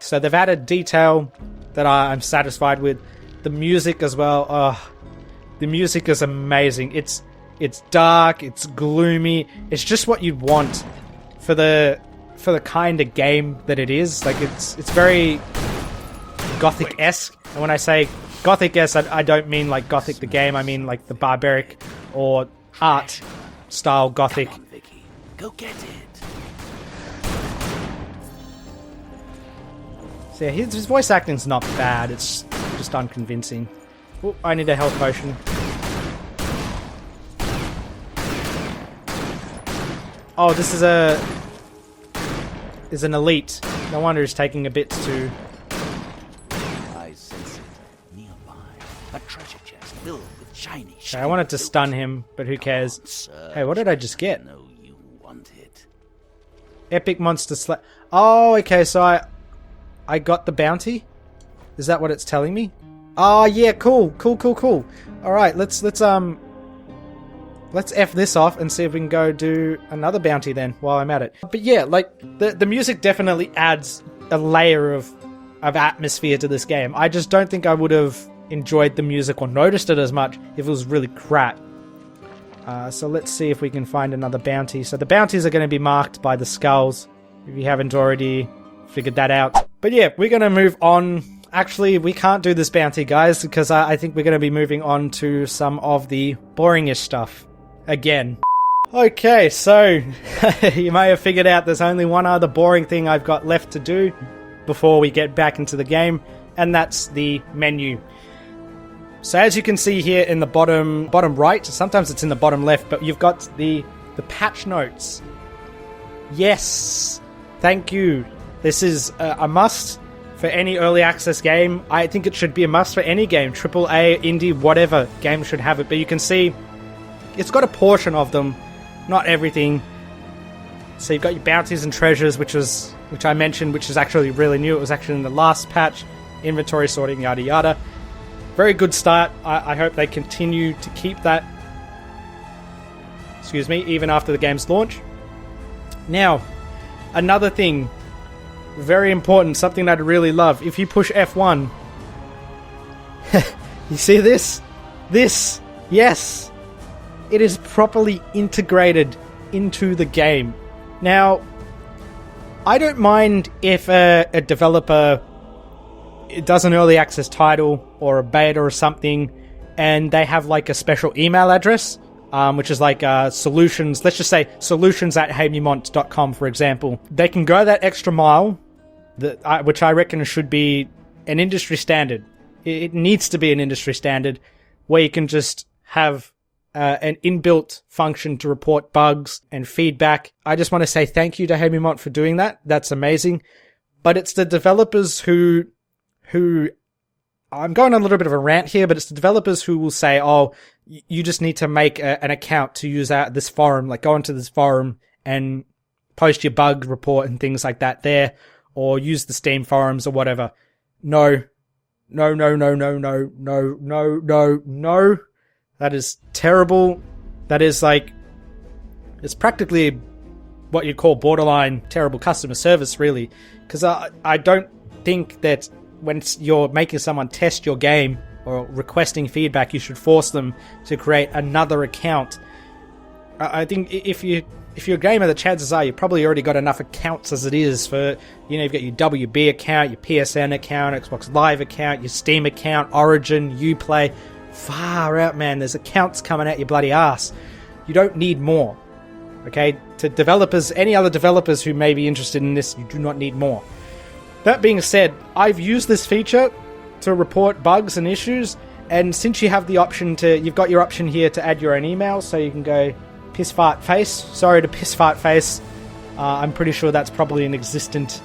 So they've added detail that I'm satisfied with. The music as well. The music is amazing. It's dark. It's gloomy. It's just what you'd want for the kind of game that it is. Like it's very Gothic-esque. And when I say Gothic-esque, I don't mean like Gothic the game. I mean like the barbaric or art style Gothic. Come on, Vicky. Go get it. So yeah, his voice acting's not bad. It's just unconvincing. Oh, I need a health potion. Oh, this is an elite. No wonder he's taking a bit to... I sense it. Nearby, a treasure chest filled with shiny. Okay, I wanted to stun him, but who cares? Hey, what did I just get? No, you want it. Epic monster slap. Oh, okay, so I got the bounty? Is that what it's telling me? Oh, yeah, cool. Alright, let's F this off and see if we can go do another bounty then while I'm at it. But yeah, like, the music definitely adds a layer of of atmosphere to this game. I just don't think I would have enjoyed the music or noticed it as much if it was really crap. So let's see if we can find another bounty. So the bounties are going to be marked by the skulls, if you haven't already figured that out. But yeah, we're going to move on. Actually, we can't do this bounty, guys, because I think we're going to be moving on to some of the boringish stuff again. Okay, so you may have figured out there's only one other boring thing I've got left to do before we get back into the game, and that's the menu. So as you can see here in the bottom right, sometimes it's in the bottom left, but you've got the patch notes. Yes, thank you. This is a must for any early access game. I think it should be a must for any game, AAA, indie, whatever game should have it. But you can see it's got a portion of them, not everything. So you've got your bounties and treasures, which I mentioned, which is actually really new. It was actually in the last patch. Inventory sorting, yada yada. Very good start. I hope they continue to keep that. Excuse me, even after the game's launch. Now, another thing, very important, something that I really love. If you push F1, you see this? This, yes, it is properly integrated into the game. Now, I don't mind if a developer does an early access title or a beta or something, and they have like a special email address, which is like solutions. Let's just say solutions@haemimont.com, for example. They can go that extra mile, which I reckon should be an industry standard. It needs to be an industry standard where you can just have an inbuilt function to report bugs and feedback. I just want to say thank you to Haemimont for doing that. That's amazing. But it's the developers who I'm going on a little bit of a rant here, but it's the developers who will say, oh, you just need to make an account to use this forum, like go into this forum and post your bug report and things like that there, or use the Steam forums or whatever. No. That is terrible. That is like, it's practically what you'd call borderline terrible customer service, really. Because I don't think that when you're making someone test your game or requesting feedback, you should force them to create another account. I think if you're a gamer, the chances are you probably already got enough accounts as it is for, you've got your WB account, your PSN account, Xbox Live account, your Steam account, Origin, Uplay. Far out, man. There's accounts coming out your bloody ass. You don't need more. Okay? To developers, any other developers who may be interested in this, you do not need more. That being said, I've used this feature to report bugs and issues, and since you have the option you've got your option here to add your own email, so you can go piss fart face. Sorry to piss fart face. I'm pretty sure that's probably an existent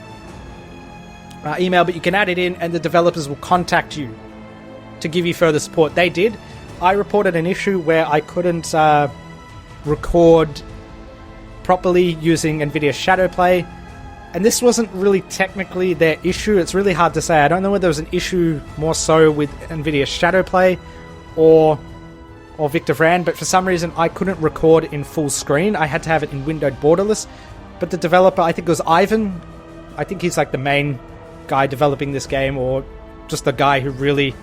email, but you can add it in and the developers will contact you to give you further support. They did. I reported an issue where I couldn't record properly using NVIDIA Shadowplay, and this wasn't really technically their issue. It's really hard to say. I don't know whether there was an issue more so with NVIDIA Shadowplay or Victor Vran, but for some reason I couldn't record in full screen. I had to have it in windowed borderless. But the developer, I think it was Ivan, I think he's like the main guy developing this game, or just the guy who really...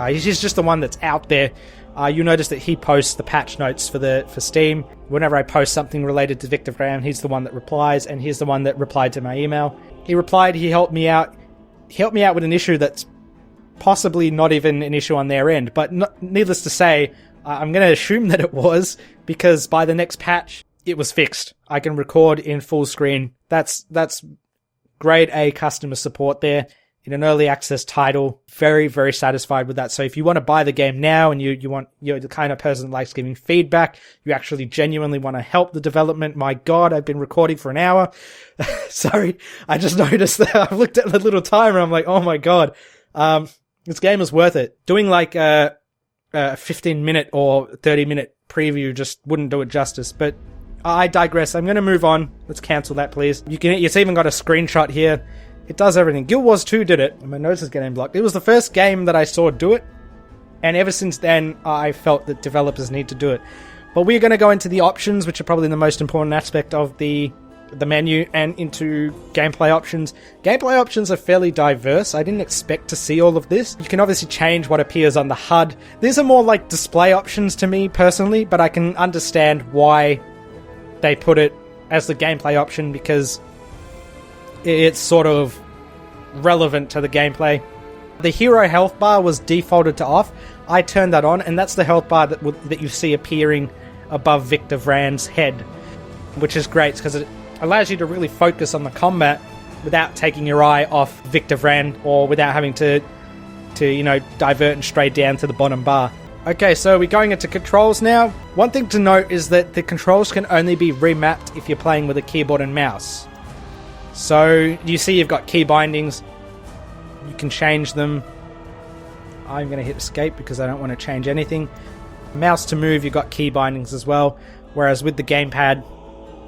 he's just the one that's out there. You notice that he posts the patch notes for Steam. Whenever I post something related to Victor Vran, he's the one that replies, and he's the one that replied to my email. He replied, he helped me out. He helped me out with an issue that's possibly not even an issue on their end. But needless to say, I'm going to assume that it was, because by the next patch, it was fixed. I can record in full screen. That's grade A customer support there. In an early access title, very, very satisfied with that. So if you want to buy the game now and you're the kind of person that likes giving feedback, you actually genuinely want to help the development. My God, I've been recording for an hour. Sorry, I just noticed that. I've looked at the little timer. I'm like, oh my God, this game is worth it. Doing like a 15-minute or 30-minute preview just wouldn't do it justice. But I digress. I'm going to move on. Let's cancel that, please. It's even got a screenshot here. It does everything. Guild Wars 2 did it. My nose is getting blocked. It was the first game that I saw do it. And ever since then, I felt that developers need to do it. But we're going to go into the options, which are probably the most important aspect of the the menu and into gameplay options. Gameplay options are fairly diverse. I didn't expect to see all of this. You can obviously change what appears on the HUD. These are more like display options to me personally, but I can understand why they put it as the gameplay option because it's sort of relevant to the gameplay. The hero health bar was defaulted to off. I turned that on, and that's the health bar that you see appearing above Victor Vran's head, which is great because it allows you to really focus on the combat without taking your eye off Victor Vran or without having to divert and stray down to the bottom bar. Okay, so we're going into controls now. One thing to note is that the controls can only be remapped if you're playing with a keyboard and mouse. So you see you've got key bindings. You can change them. I'm going to hit escape because I don't want to change anything. Mouse to move, you've got key bindings as well. Whereas with the gamepad,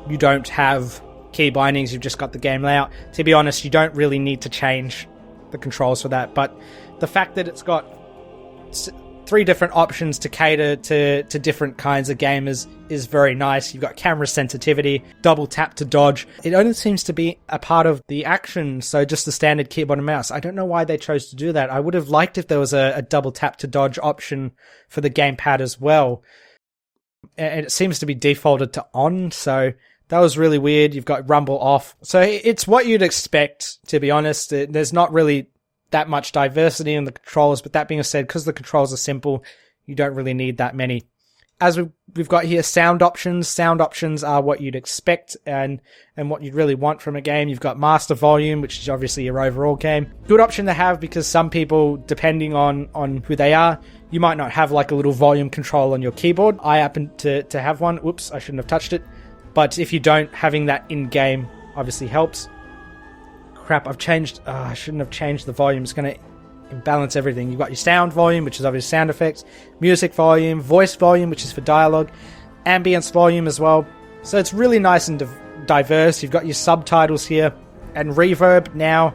you don't have key bindings, you've just got the game layout. To be honest, you don't really need to change the controls for that. But the fact that it's got 3 different options to cater to different kinds of gamers is very nice. You've got camera sensitivity, double tap to dodge. It only seems to be a part of the action, so just the standard keyboard and mouse. I don't know why they chose to do that. I would have liked if there was a double tap to dodge option for the gamepad as well. And it seems to be defaulted to on, so that was really weird. You've got rumble off. So it's what you'd expect, to be honest. There's not really that much diversity in the controls, but that being said, because the controls are simple, you don't really need that many. As we've got here, sound options. Sound options are what you'd expect and what you'd really want from a game. You've got master volume, which is obviously your overall game. Good option to have because some people, depending on who they are, you might not have like a little volume control on your keyboard. I happen to have one. Whoops, I shouldn't have touched it. But if you don't, having that in-game obviously helps. Crap, I shouldn't have changed the volume. It's going to imbalance everything. You've got your sound volume, which is obviously sound effects, music volume, voice volume, which is for dialogue, ambience volume as well. So it's really nice and diverse. You've got your subtitles here, and reverb. Now,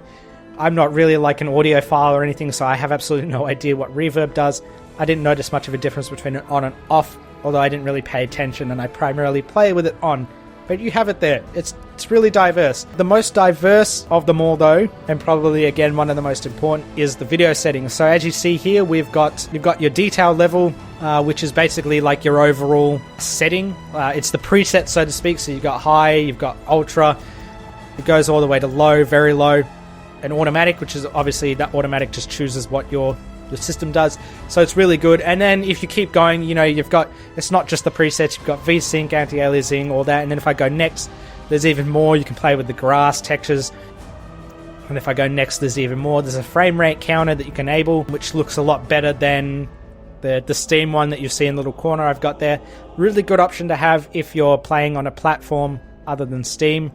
I'm not really like an audiophile or anything, so I have absolutely no idea what reverb does. I didn't notice much of a difference between it on and off, although I didn't really pay attention, and I primarily play with it on. But you have it there. It's really diverse. The most diverse of them all, though, and probably again one of the most important, is the video settings. So as you see here, you've got your detail level, which is basically like your overall setting. It's the preset, so to speak. So you've got high, you've got ultra. It goes all the way to low, very low, and automatic, which is obviously that automatic just chooses what your system does. So it's really good. And then if you keep going, you've got, it's not just the presets, you've got VSync, anti-aliasing, all that. And then if I go next, there's even more. You can play with the grass textures. And if I go next, there's even more. There's a frame rate counter that you can enable, which looks a lot better than the Steam one that you see in the little corner I've got there. Really good option to have if you're playing on a platform other than Steam.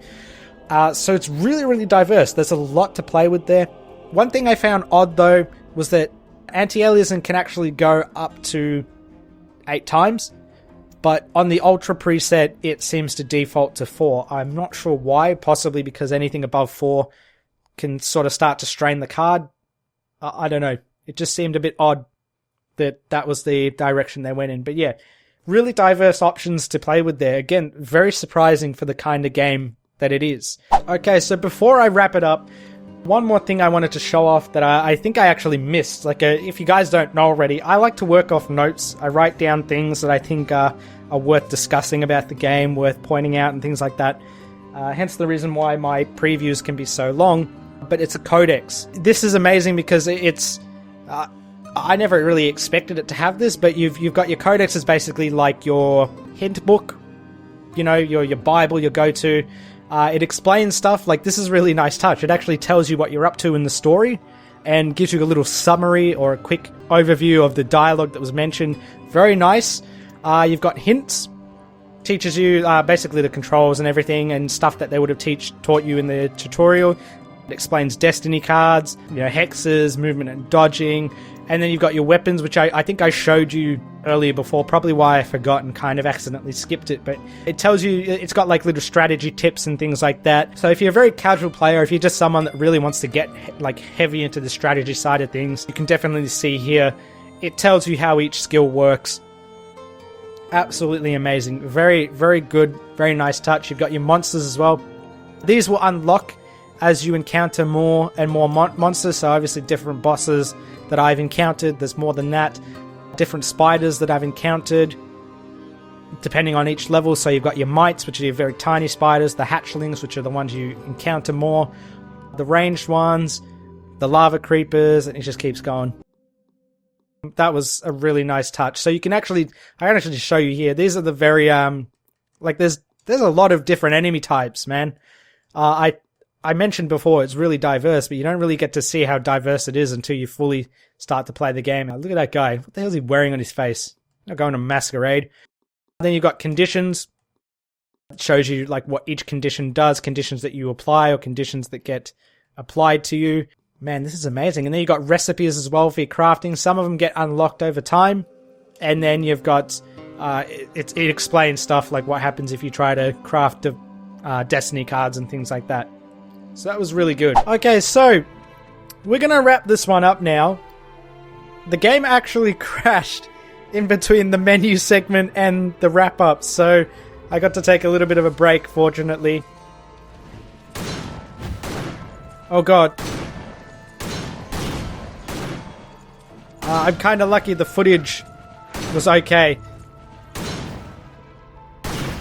So it's really, really diverse. There's a lot to play with there. One thing I found odd, though, was that anti-aliasing can actually go up to 8 times, but on the Ultra preset, it seems to default to 4. I'm not sure why, possibly because anything above 4 can sort of start to strain the card. I don't know. It just seemed a bit odd that was the direction they went in. But yeah, really diverse options to play with there. Again, very surprising for the kind of game that it is. Okay, so before I wrap it up, one more thing I wanted to show off that I think I actually missed. If you guys don't know already, I like to work off notes. I write down things that I think are worth discussing about the game, worth pointing out and things like that. Hence the reason why my previews can be so long. But it's a codex. This is amazing because it's... I never really expected it to have this, but you've got your codex is basically like your hint book, your Bible, your go-to. It explains stuff. This is a really nice touch. It actually tells you what you're up to in the story and gives you a little summary or a quick overview of the dialogue that was mentioned. Very nice. You've got hints. Teaches you basically the controls and everything and stuff that they would have taught you in the tutorial. It explains destiny cards, hexes, movement and dodging. And then you've got your weapons, which I think I showed you earlier before, probably why I forgot and kind of accidentally skipped it. But it tells you, it's got little strategy tips and things like that. So if you're a very casual player, if you're just someone that really wants to get heavy into the strategy side of things, you can definitely see here, it tells you how each skill works. Absolutely amazing. Very, very good, very nice touch. You've got your monsters as well. These will unlock as you encounter more and more monsters, so obviously different bosses that I've encountered, there's more than that. Different spiders that I've encountered, depending on each level. So you've got your mites, which are your very tiny spiders, the hatchlings, which are the ones you encounter more, the ranged ones, the lava creepers, and it just keeps going. That was a really nice touch. So you can actually, I can actually show you here. These are the very, like there's a lot of different enemy types, man. I mentioned before, it's really diverse, but you don't really get to see how diverse it is until you fully start to play the game. Now, look at that guy. What the hell is he wearing on his face? Not going to masquerade. Then you've got conditions. It shows you like what each condition does, conditions that you apply or conditions that get applied to you. Man, this is amazing. And then you've got recipes as well for your crafting. Some of them get unlocked over time. And then you've got, it explains stuff like what happens if you try to craft Destiny cards and things like that. So that was really good. Okay, so we're going to wrap this one up now. The game actually crashed in between the menu segment and the wrap-up, so I got to take a little bit of a break, fortunately. Oh god. I'm kind of lucky the footage was okay.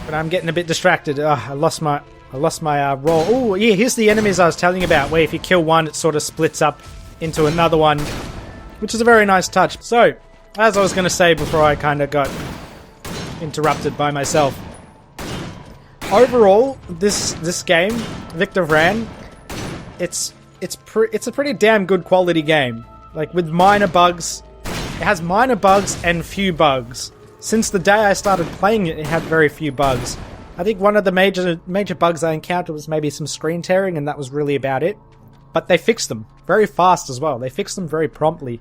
But I'm getting a bit distracted. I lost my roll. Oh, yeah, here's the enemies I was telling you about, where if you kill one, it sort of splits up into another one, which is a very nice touch. So, as I was going to say before I kind of got interrupted by myself, overall, this game, Victor Vran, it's a pretty damn good quality game. Like, with minor bugs, it has minor bugs and few bugs. Since the day I started playing it, it had very few bugs. I think one of the major bugs I encountered was maybe some screen tearing, and that was really about it. But they fixed them very fast as well. They fixed them very promptly.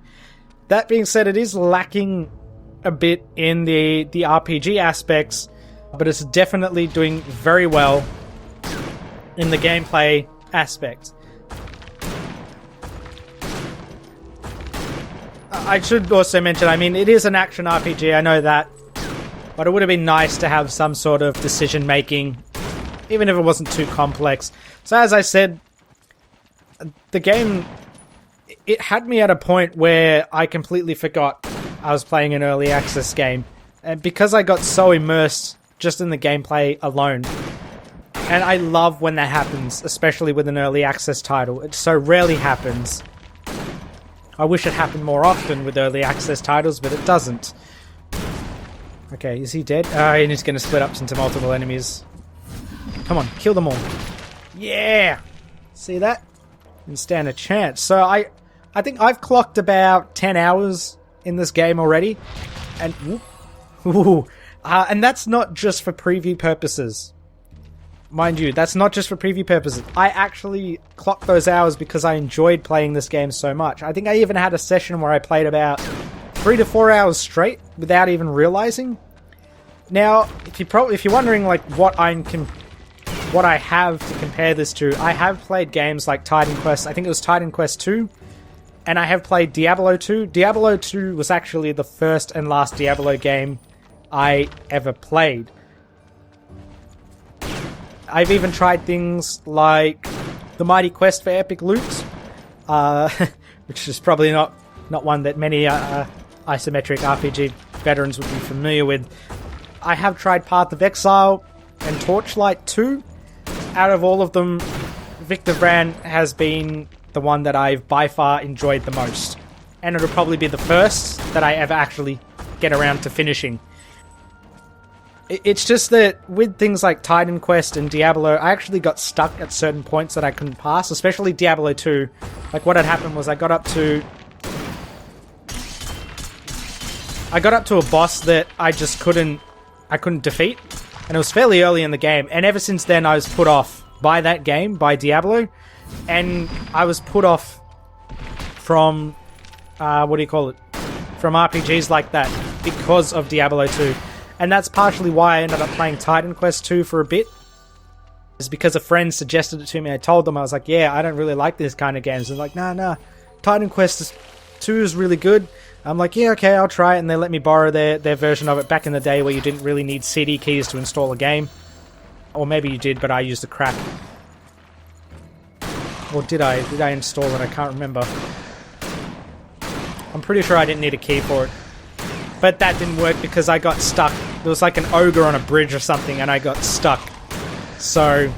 That being said, it is lacking a bit in the RPG aspects, but it's definitely doing very well in the gameplay aspect. I should also mention, I mean, it is an action RPG, I know that. But it would have been nice to have some sort of decision making, even if it wasn't too complex. So as I said, the game, it had me at a point where I completely forgot I was playing an early access game. And because I got so immersed just in the gameplay alone. And I love when that happens, especially with an early access title. It so rarely happens. I wish it happened more often with early access titles, but it doesn't. Okay, is he dead? And he's going to split up into multiple enemies. Come on, kill them all. Yeah! See that? Didn't stand a chance. So I think I've clocked about 10 hours in this game already. And and that's not just for preview purposes. Mind you, that's not just for preview purposes. I actually clocked those hours because I enjoyed playing this game so much. I think I even had a session where I played about 3 to 4 hours straight without even realizing. Now, if you're wondering like what I have to compare this to, I have played games like Titan Quest. I think it was Titan Quest 2, and I have played Diablo 2. Diablo 2 was actually the first and last Diablo game I ever played. I've even tried things like the Mighty Quest for Epic Loot, which is probably not one that many isometric RPG veterans would be familiar with. I have tried Path of Exile and Torchlight 2. Out of all of them, Victor Vran has been the one that I've by far enjoyed the most. And it'll probably be the first that I ever actually get around to finishing. It's just that with things like Titan Quest and Diablo, I actually got stuck at certain points that I couldn't pass, especially Diablo 2. Like, what had happened was I got up to a boss that I just couldn't defeat, and it was fairly early in the game, and ever since then I was put off by that game, by Diablo, and I was put off from, from RPGs like that because of Diablo 2. And that's partially why I ended up playing Titan Quest 2 for a bit. It's because a friend suggested it to me. I told them, I was like, yeah, I don't really like this kind of games. They're like, nah, Titan Quest 2 is really good. I'm like, yeah, okay, I'll try it. And they let me borrow their version of it back in the day where you didn't really need CD keys to install a game. Or maybe you did, but I used the crap Or did I? Did I install it? I can't remember. I'm pretty sure I didn't need a key for it. But that didn't work because I got stuck. There was like an ogre on a bridge or something and I got stuck. So,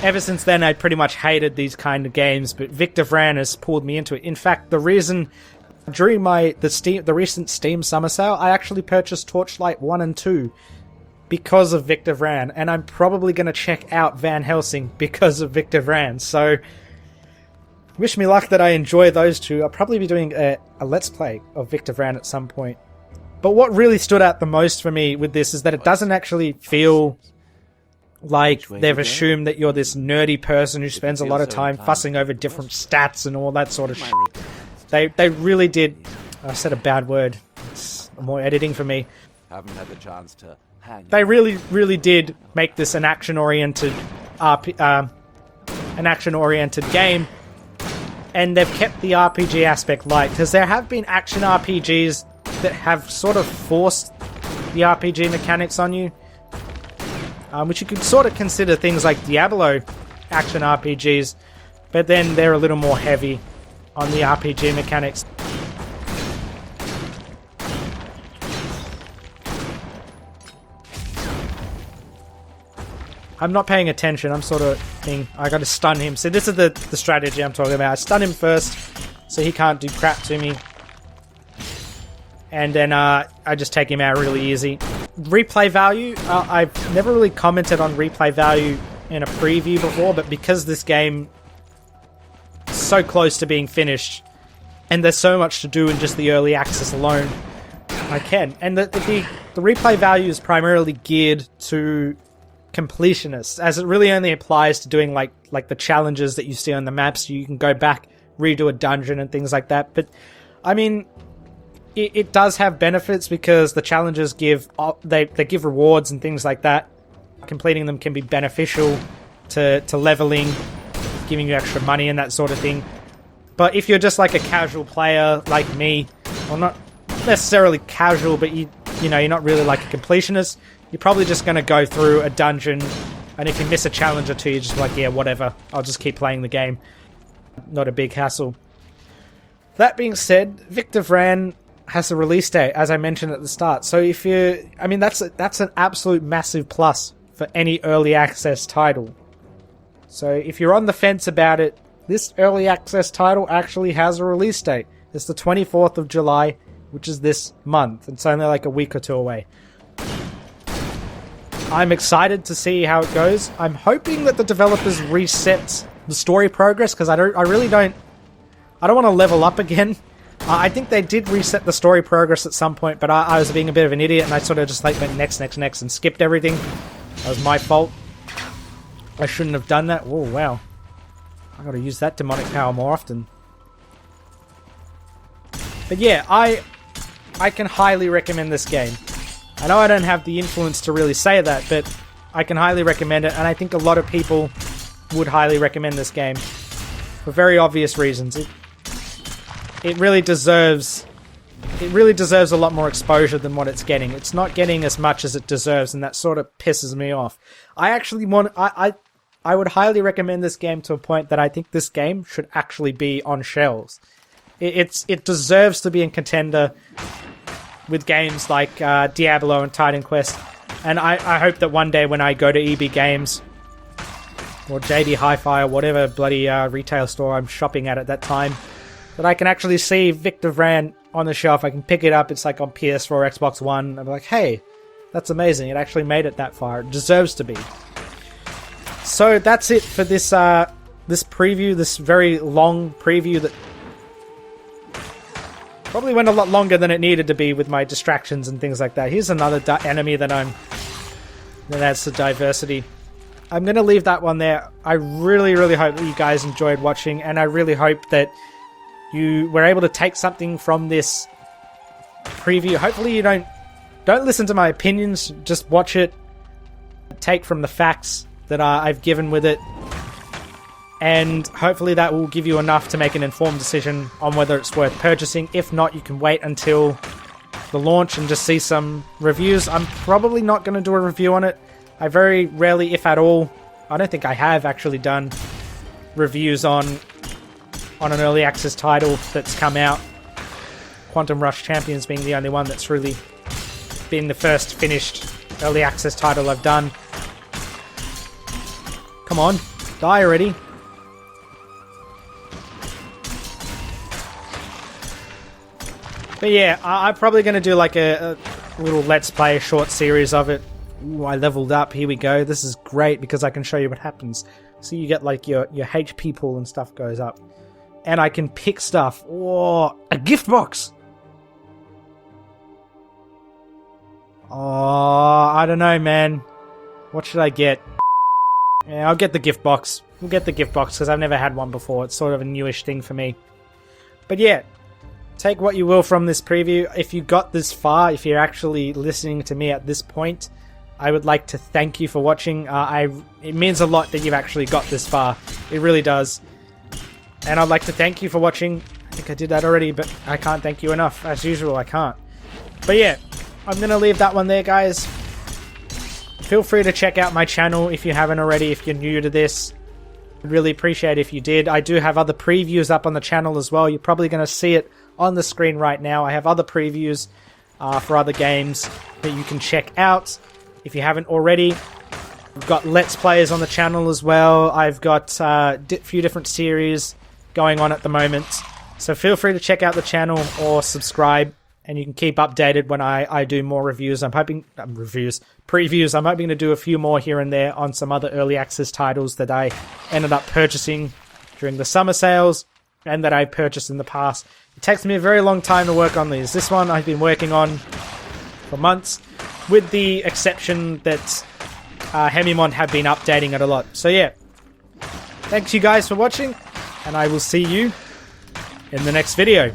ever since then I pretty much hated these kind of games, but Victor Vran has pulled me into it. In fact, the reason, during the recent Steam summer sale, I actually purchased Torchlight 1 and 2 because of Victor Vran, and I'm probably going to check out Van Helsing because of Victor Vran, so wish me luck that I enjoy those two. I'll probably be doing a Let's Play of Victor Vran at some point. But what really stood out the most for me with this is that it doesn't actually feel like they've assumed that you're this nerdy person who spends a lot of time fussing over different stats and all that sort of shit. They really did... I said a bad word. It's more editing for me. Haven't had the chance to hang. They really did make this an action-oriented game, and they've kept the RPG aspect light, because there have been action RPGs that have sort of forced the RPG mechanics on you, which you could sort of consider things like Diablo action RPGs, but then they're a little more heavy on the RPG mechanics. I'm not paying attention, I'm sort of thinking, I gotta stun him. So this is the strategy I'm talking about. I stun him first, so he can't do crap to me. And then I just take him out really easy. Replay value, I've never really commented on replay value in a preview before, but because this game is so close to being finished, and there's so much to do in just the early access alone, I can. And the replay value is primarily geared to completionists, as it really only applies to doing like the challenges that you see on the maps. You can go back, redo a dungeon and things like that. But I mean, it does have benefits because the challenges give rewards and things like that. Completing them can be beneficial to leveling, giving you extra money and that sort of thing. But if you're just like a casual player like me, well, not necessarily casual, but you're not really like a completionist, you're probably just going to go through a dungeon, and if you miss a challenge or two, you're just like, yeah, whatever, I'll just keep playing the game. Not a big hassle. That being said, Victor Vran has a release date, as I mentioned at the start. So if that's an absolute massive plus for any early access title. So if you're on the fence about it, this early access title actually has a release date. It's the 24th of July, which is this month. It's only like a week or two away. I'm excited to see how it goes. I'm hoping that the developers reset the story progress, because I don't want to level up again. I think they did reset the story progress at some point, but I was being a bit of an idiot, and I sort of just like went next, and skipped everything. That was my fault. I shouldn't have done that. Oh, wow. I gotta use that demonic power more often. But yeah, I can highly recommend this game. I know I don't have the influence to really say that, but I can highly recommend it, and I think a lot of people would highly recommend this game for very obvious reasons. It really deserves a lot more exposure than what it's getting. It's not getting as much as it deserves, and that sort of pisses me off. I would highly recommend this game to a point that I think this game should actually be on shelves. It deserves to be in contender with games like Diablo and Titan Quest, and I hope that one day when I go to EB Games or JD Hi-Fi or whatever bloody retail store I'm shopping at that time, that I can actually see Victor Vran on the shelf. I can pick it up, it's like on PS4 or Xbox One, and I'm like, hey, that's amazing, it actually made it that far. It deserves to be. So that's it for this this preview, this very long preview that probably went a lot longer than it needed to be with my distractions and things like that. Here's another enemy that adds to diversity. I'm going to leave that one there. I really, really hope that you guys enjoyed watching, and I really hope that you were able to take something from this preview. Hopefully you don't listen to my opinions, just watch it, take from the facts that I've given with it, and hopefully that will give you enough to make an informed decision on whether it's worth purchasing. If not, you can wait until the launch and just see some reviews. I'm probably not going to do a review on it. I very rarely, if at all, I don't think I have actually done reviews on an early access title that's come out. Quantum Rush Champions being the only one that's really been the first finished early access title I've done. Come on, die already. But yeah, I'm probably going to do like a little Let's Play, short series of it. Ooh, I leveled up. Here we go. This is great because I can show you what happens. So you get like your HP pool and stuff goes up. And I can pick stuff. Oh, a gift box! Oh, I don't know, man. What should I get? Yeah, I'll get the gift box. We'll get the gift box because I've never had one before. It's sort of a newish thing for me. But yeah, take what you will from this preview. If you got this far, if you're actually listening to me at this point, I would like to thank you for watching. It means a lot that you've actually got this far. It really does. And I'd like to thank you for watching. I think I did that already, but I can't thank you enough. As usual, I can't. But yeah, I'm going to leave that one there, guys. Feel free to check out my channel if you haven't already, if you're new to this. I'd really appreciate it if you did. I do have other previews up on the channel as well. You're probably going to see it on the screen right now. I have other previews for other games that you can check out if you haven't already. I've got Let's Plays on the channel as well. I've got a few different series going on at the moment. So feel free to check out the channel or subscribe, and you can keep updated when I do more reviews. I'm hoping... previews. I'm hoping to do a few more here and there on some other early access titles that I ended up purchasing during the summer sales and that I purchased in the past. It takes me a very long time to work on these. This one I've been working on for months, with the exception that Haemimont have been updating it a lot. So yeah, thanks you guys for watching, and I will see you in the next video.